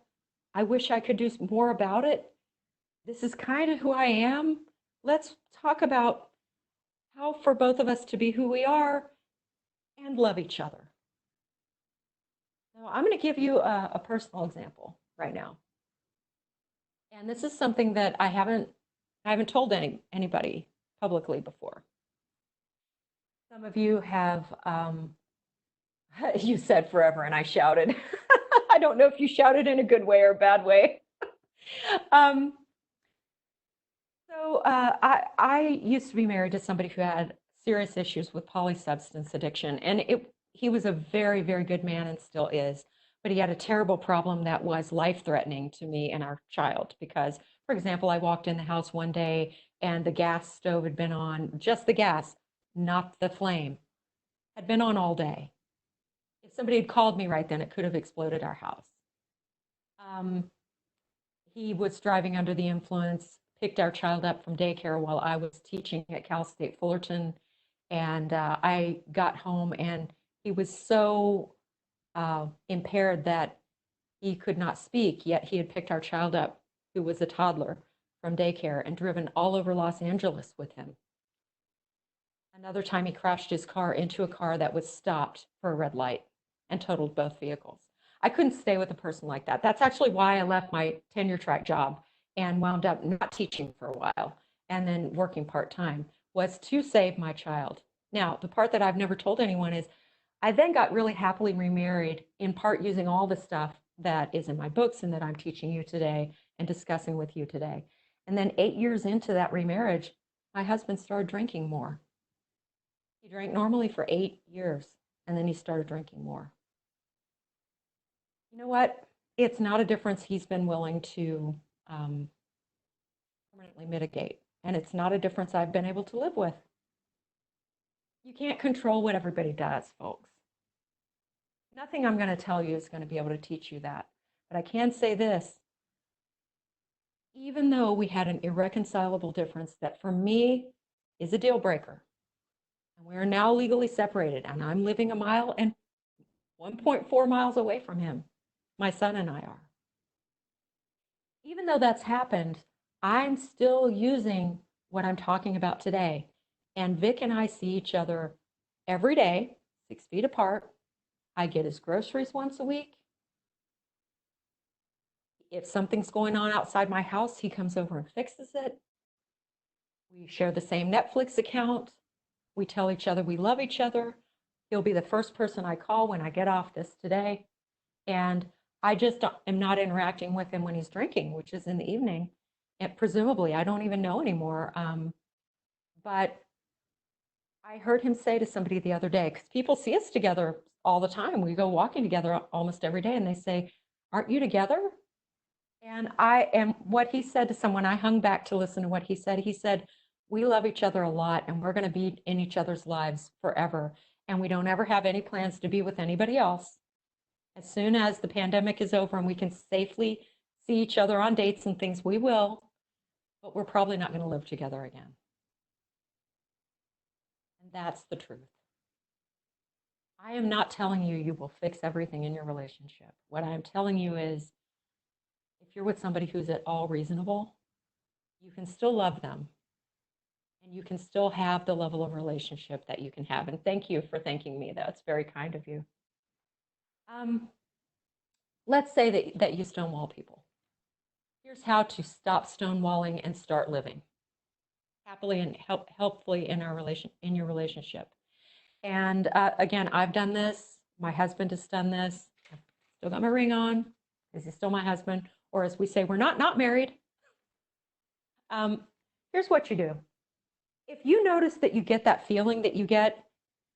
I wish I could do more about it. This is kind of who I am. Let's talk about how for both of us to be who we are and love each other. Now, I'm going to give you a personal example right now. And this is something that I haven't told anybody publicly before. Some of you have, you said forever, and I shouted. I don't know if you shouted in a good way or a bad way. um, I used to be married to somebody who had serious issues with polysubstance addiction, and he was a very, very good man and still is, but he had a terrible problem that was life-threatening to me and our child because, for example, I walked in the house one day and the gas stove had been on, just the gas, not the flame, had been on all day. If somebody had called me right then, it could have exploded our house. He was driving under the influence, picked our child up from daycare while I was teaching at Cal State Fullerton. And I got home and he was so impaired that he could not speak, yet he had picked our child up, who was a toddler, from daycare and driven all over Los Angeles with him. Another time he crashed his car into a car that was stopped for a red light and totaled both vehicles. I couldn't stay with a person like that. That's actually why I left my tenure track job and wound up not teaching for a while and then working part-time, was to save my child. Now, the part that I've never told anyone is I then got really happily remarried, in part using all the stuff that is in my books and that I'm teaching you today and discussing with you today. And then 8 years into that remarriage, my husband started drinking more. He drank normally for 8 years, and then he started drinking more. You know what? It's not a difference he's been willing to permanently mitigate, and it's not a difference I've been able to live with. You can't control what everybody does, folks. Nothing I'm going to tell you is going to be able to teach you that. But I can say this. Even though we had an irreconcilable difference that for me is a deal breaker, and we are now legally separated, and I'm living a mile and 1.4 miles away from him, my son and I are. Even though that's happened, I'm still using what I'm talking about today. And Vic and I see each other every day, 6 feet apart. I get his groceries once a week. If something's going on outside my house, he comes over and fixes it. We share the same Netflix account. We tell each other we love each other. He'll be the first person I call when I get off this today. And I just am not interacting with him when he's drinking, which is in the evening. And presumably, I don't even know anymore. But I heard him say to somebody the other day, because people see us together all the time. We go walking together almost every day, and they say, "Aren't you together?" And what he said to someone, I hung back to listen to what he said. He said, "We love each other a lot, and we're going to be in each other's lives forever. And we don't ever have any plans to be with anybody else. As soon as the pandemic is over and we can safely see each other on dates and things, we will, but we're probably not going to live together again." And that's the truth. I am not telling you you will fix everything in your relationship. What I'm telling you is if you're with somebody who's at all reasonable, you can still love them, and you can still have the level of relationship that you can have. And thank you for thanking me. That's very kind of you. Let's say that you stonewall people. Here's how to stop stonewalling and start living happily and helpfully in your relationship. And again, I've done this. My husband has done this. I've still got my ring on because he's still my husband. Or as we say, we're not married. Here's what you do. If you notice that you get that feeling that you get,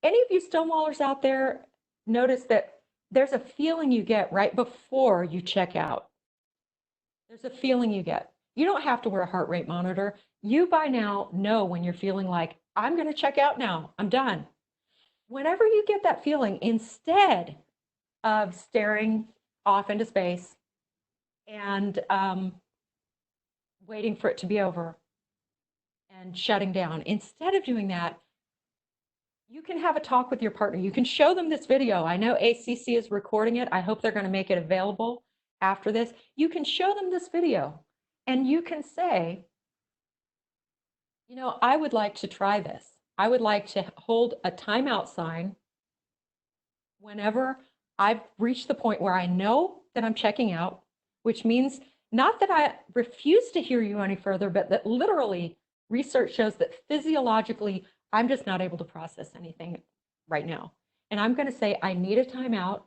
any of you stonewallers out there, notice that there's a feeling you get right before you check out. There's a feeling you get. You don't have to wear a heart rate monitor. You by now know when you're feeling like, I'm going to check out now. I'm done. Whenever you get that feeling, instead of staring off into space and waiting for it to be over and shutting down, instead of doing that, you can have a talk with your partner. You can show them this video. I know ACC is recording it. I hope they're going to make it available after this. You can show them this video and you can say, you know, I would like to try this. I would like to hold a timeout sign whenever I've reached the point where I know that I'm checking out, which means not that I refuse to hear you any further, but that literally research shows that physiologically, I'm just not able to process anything right now. And I'm going to say, I need a timeout.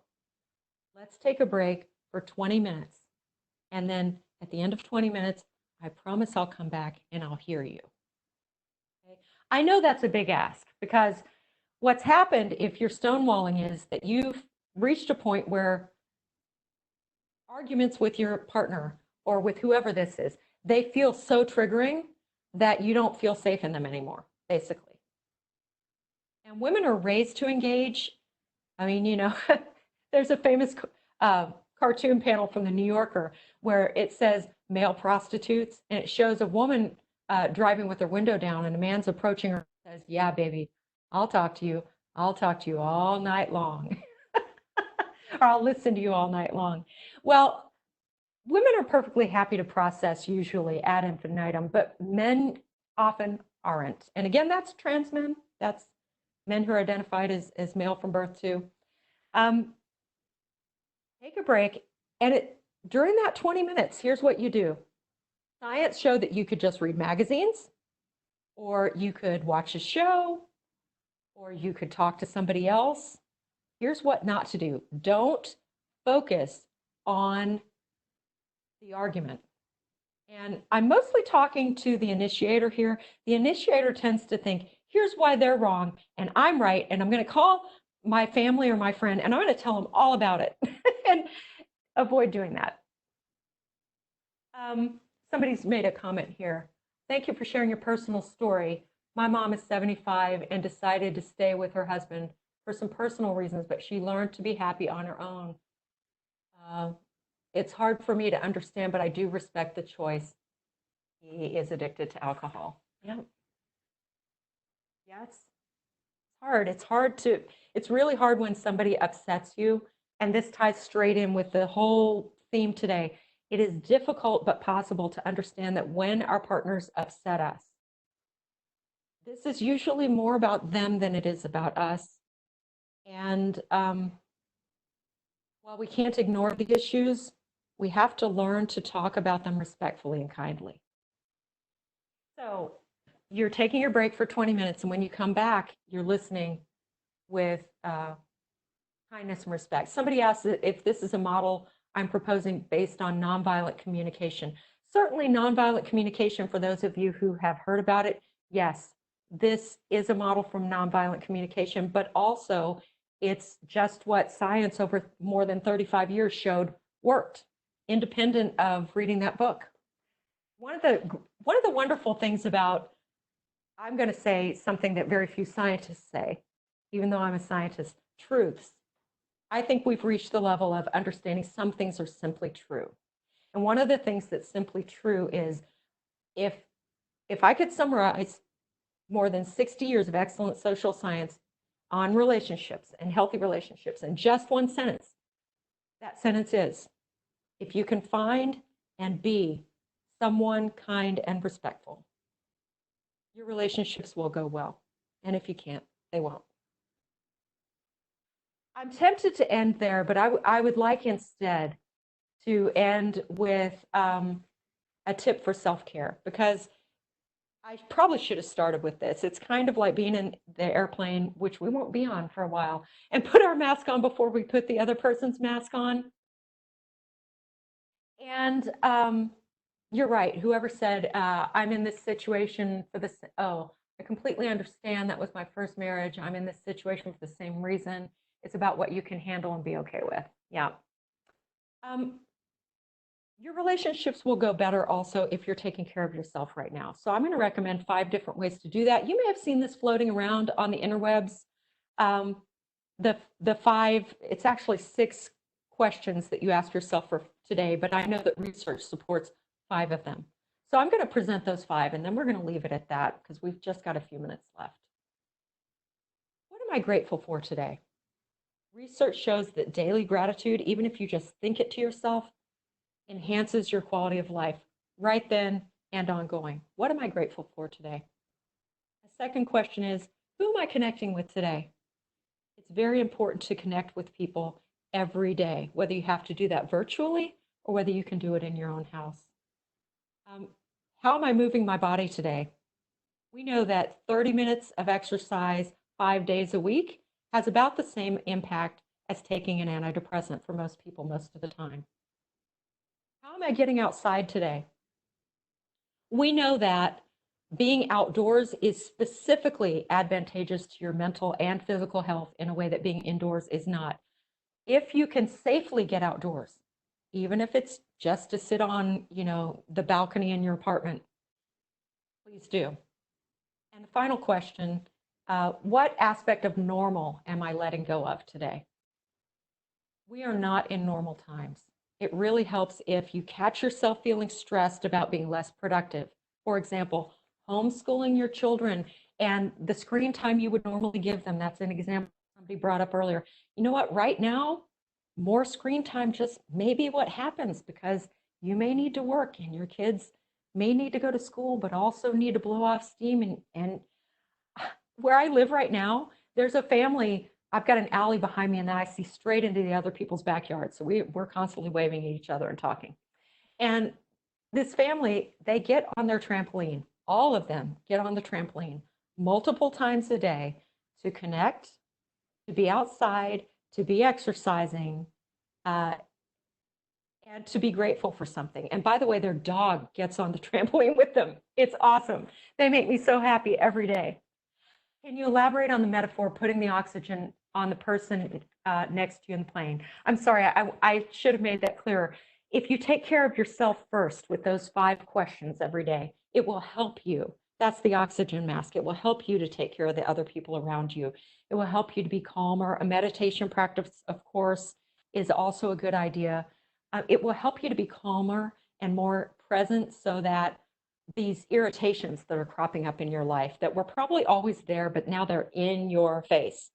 Let's take a break for 20 minutes. And then at the end of 20 minutes, I promise I'll come back and I'll hear you. Okay? I know that's a big ask because what's happened if you're stonewalling is that you've reached a point where arguments with your partner or with whoever this is, they feel so triggering that you don't feel safe in them anymore, basically. And women are raised to engage. I mean, you know, there's a famous cartoon panel from the New Yorker where it says male prostitutes, and it shows a woman driving with her window down, and a man's approaching her and says, yeah, baby, I'll talk to you. I'll talk to you all night long. Or I'll listen to you all night long. Well, women are perfectly happy to process usually ad infinitum, but men often aren't. And again, that's trans men. That's men who are identified as male from birth too. Take a break. And during that 20 minutes, here's what you do. Science showed that you could just read magazines, or you could watch a show, or you could talk to somebody else. Here's what not to do. Don't focus on the argument. And I'm mostly talking to the initiator here. The initiator tends to think, here's why they're wrong, and I'm right, and I'm going to call my family or my friend, and I'm going to tell them all about it. And avoid doing that. Somebody's made a comment here. Thank you for sharing your personal story. My mom is 75 and decided to stay with her husband for some personal reasons, but she learned to be happy on her own. It's hard for me to understand, but I do respect the choice. He is addicted to alcohol. Yeah. Yes. It's hard. It's really hard when somebody upsets you. And this ties straight in with the whole theme today. It is difficult but possible to understand that when our partners upset us, this is usually more about them than it is about us. And while we can't ignore the issues, we have to learn to talk about them respectfully and kindly. So you're taking your break for 20 minutes, and when you come back, you're listening with kindness and respect. Somebody asked if this is a model I'm proposing based on nonviolent communication. Certainly nonviolent communication, for those of you who have heard about it, yes, this is a model from nonviolent communication, but also it's just what science over more than 35 years showed worked, independent of reading that book. One of the wonderful things about, I'm going to say something that very few scientists say, even though I'm a scientist, truths. I think we've reached the level of understanding some things are simply true. And one of the things that's simply true is if I could summarize more than 60 years of excellent social science on relationships and healthy relationships in just one sentence, that sentence is, if you can find and be someone kind and respectful, your relationships will go well. And if you can't, they won't. I'm tempted to end there, but I would like instead to end with a tip for self-care, because I probably should have started with this. It's kind of like being in the airplane, which we won't be on for a while, and put our mask on before we put the other person's mask on. And you're right. Whoever said, I'm in this situation for this, oh, I completely understand. That was my first marriage. I'm in this situation for the same reason. It's about what you can handle and be okay with. Yeah. Your relationships will go better also if you're taking care of yourself right now. So I'm going to recommend 5 different ways to do that. You may have seen this floating around on the interwebs. The 5, it's actually 6 questions that you ask yourself for today, but I know that research supports 5 of them. So I'm going to present those 5, and then we're going to leave it at that because we've just got a few minutes left. What am I grateful for today? Research shows that daily gratitude, even if you just think it to yourself, enhances your quality of life right then and ongoing. What am I grateful for today? The second question is, who am I connecting with today? It's very important to connect with people every day, whether you have to do that virtually or whether you can do it in your own house. How am I moving my body today? We know that 30 minutes of exercise 5 days a week has about the same impact as taking an antidepressant for most people most of the time. How am I getting outside today? We know that being outdoors is specifically advantageous to your mental and physical health in a way that being indoors is not. If you can safely get outdoors, even if it's just to sit on, the balcony in your apartment, please do. And the final question, what aspect of normal am I letting go of today? We are not in normal times. It really helps if you catch yourself feeling stressed about being less productive. For example, homeschooling your children and the screen time you would normally give them. That's an example somebody brought up earlier. You know what? Right now, more screen time just may be what happens because you may need to work and your kids may need to go to school, but also need to blow off steam. And where I live right now, there's a family. I've got an alley behind me and then I see straight into the other people's backyard. So we're constantly waving at each other and talking. And this family, they get on their trampoline. All of them get on the trampoline multiple times a day to connect, to be outside, to be exercising, and to be grateful for something. And by the way, their dog gets on the trampoline with them. It's awesome. They make me so happy every day. Can you elaborate on the metaphor, putting the oxygen on the person next to you in the plane? I'm sorry, I should have made that clearer. If you take care of yourself first with those 5 questions every day, it will help you. That's the oxygen mask. It will help you to take care of the other people around you. It will help you to be calmer. A meditation practice, of course, is also a good idea. It will help you to be calmer and more present so that these irritations that are cropping up in your life that were probably always there, but now they're in your face.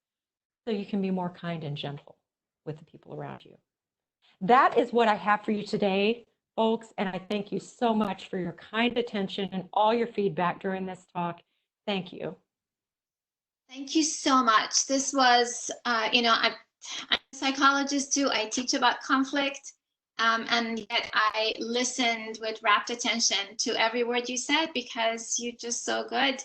So you can be more kind and gentle with the people around you. That is what I have for you today, folks. And I thank you so much for your kind attention and all your feedback during this talk. Thank you. Thank you so much. This was, I'm a psychologist too. I teach about conflict. And yet I listened with rapt attention to every word you said because you're just so good.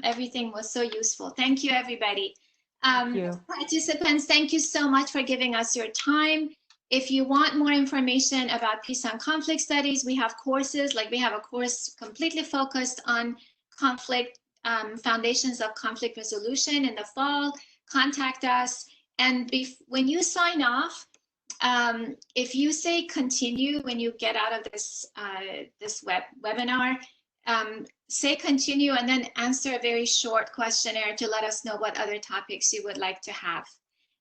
Everything was so useful. Thank you, everybody. Thank you. Participants, thank you so much for giving us your time. If you want more information about peace and conflict studies, we have courses, like we have a course completely focused on conflict, foundations of conflict resolution in the fall. Contact us. And when you sign off, if you say continue when you get out of this webinar, say continue and then answer a very short questionnaire to let us know what other topics you would like to have.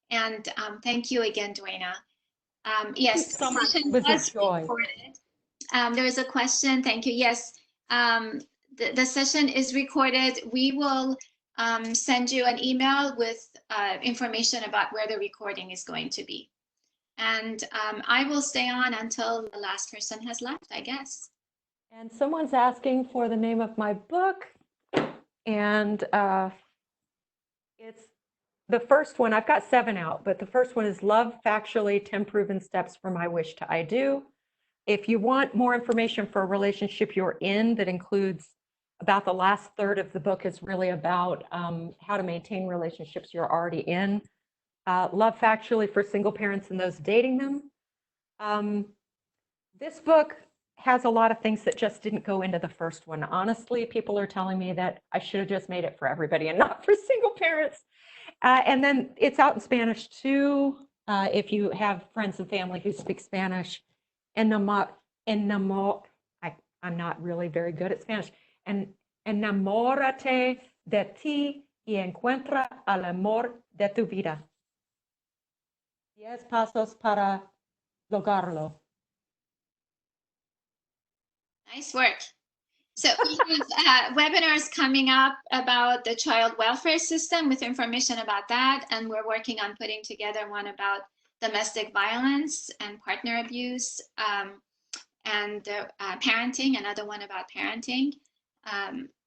And thank you again, Dwayna. Yes, so much. It was a joy. Recorded. There is a question. Thank you. Yes, the session is recorded. We will send you an email with information about where the recording is going to be. And I will stay on until the last person has left, I guess. And someone's asking for the name of my book, and it's the first one. I've got 7 out, but the first one is Love Factually, 10 Proven Steps from I Wish to I Do. If you want more information for a relationship you're in, that includes about the last third of the book is really about how to maintain relationships you're already in. Love Factually for single parents and those dating them. This book has a lot of things that just didn't go into the first one. Honestly, people are telling me that I should have just made it for everybody and not for single parents. And then it's out in Spanish too, if you have friends and family who speak Spanish. I'm not really very good at Spanish. And enamórate de ti y encuentra al amor de tu vida. 10 pasos para lograrlo. Nice work. So we have webinars coming up about the child welfare system with information about that. And we're working on putting together one about domestic violence and partner abuse, and parenting, another one about parenting.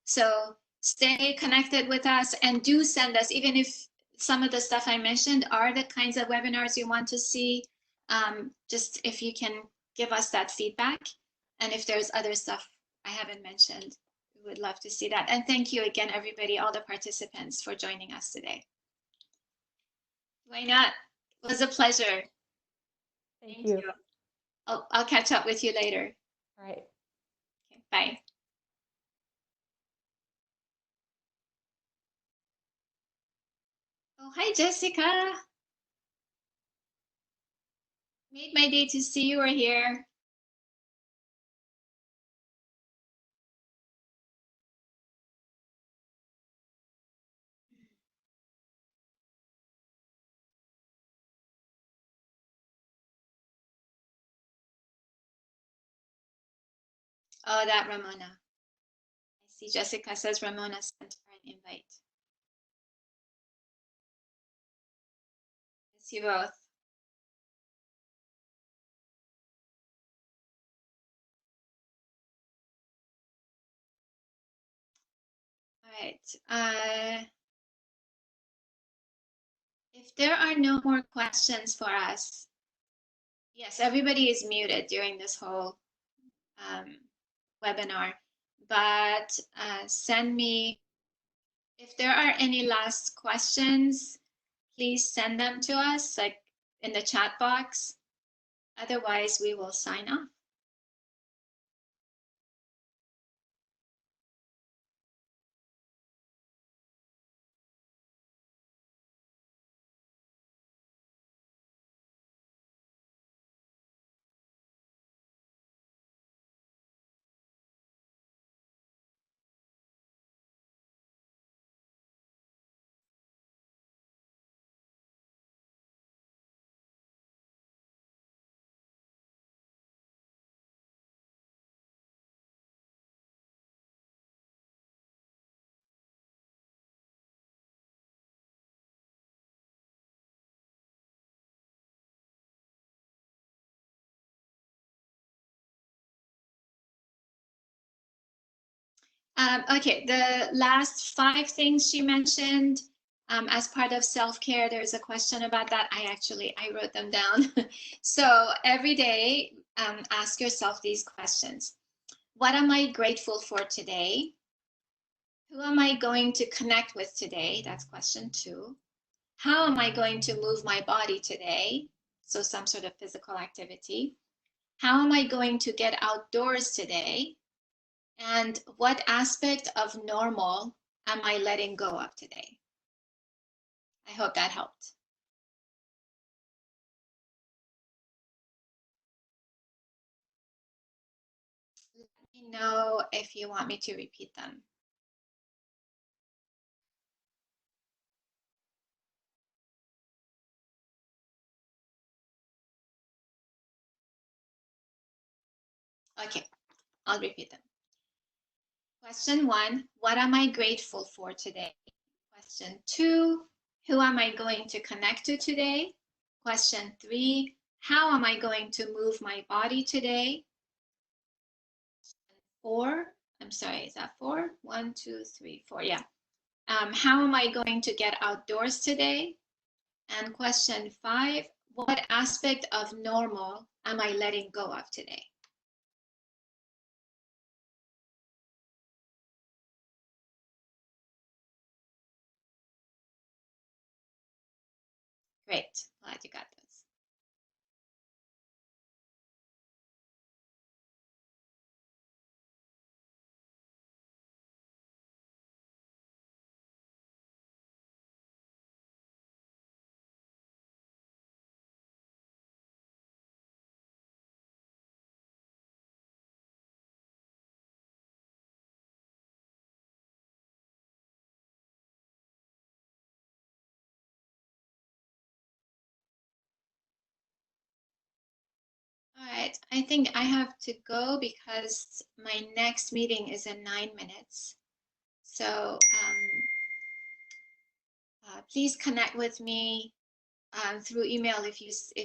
So stay connected with us and do send us, even if some of the stuff I mentioned are the kinds of webinars you want to see, just if you can give us that feedback. And if there's other stuff I haven't mentioned, we would love to see that. And thank you again, everybody, all the participants for joining us today. Dwayna, it was a pleasure. Thank you. I'll catch up with you later. All right. Okay, bye. Oh, hi, Jessica. Made my day to see you are here. Oh, that Ramona. I see Jessica says Ramona sent her an invite. Miss you both. All right. If there are no more questions for us, yes, everybody is muted during this whole webinar, but send me, if there are any last questions, please send them to us, like in the chat box. Otherwise, we will sign off. Okay, the last 5 things she mentioned as part of self-care, there's a question about that. I wrote them down. So every day, ask yourself these questions. What am I grateful for today? Who am I going to connect with today? That's question 2. How am I going to move my body today? So some sort of physical activity. How am I going to get outdoors today? And what aspect of normal am I letting go of today? I hope that helped. Let me know if you want me to repeat them. Okay, I'll repeat them. Question 1, what am I grateful for today? Question 2, who am I going to connect to today? Question 3, how am I going to move my body today? 4. I'm sorry, is that 4? 1, 2, 3, 4. Yeah. How am I going to get outdoors today? And question 5, what aspect of normal am I letting go of today? Great, glad you got those. All right, I think I have to go because my next meeting is in 9 minutes. So please connect with me through email if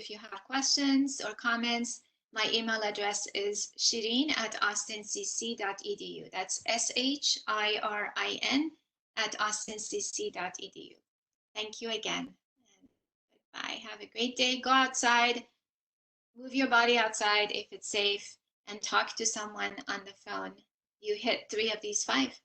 you have questions or comments. My email address is shirin@austincc.edu. That's SHIRIN@austincc.edu. Thank you again. And goodbye. Have a great day. Go outside. Move your body outside if it's safe, and talk to someone on the phone. You hit 3 of these 5.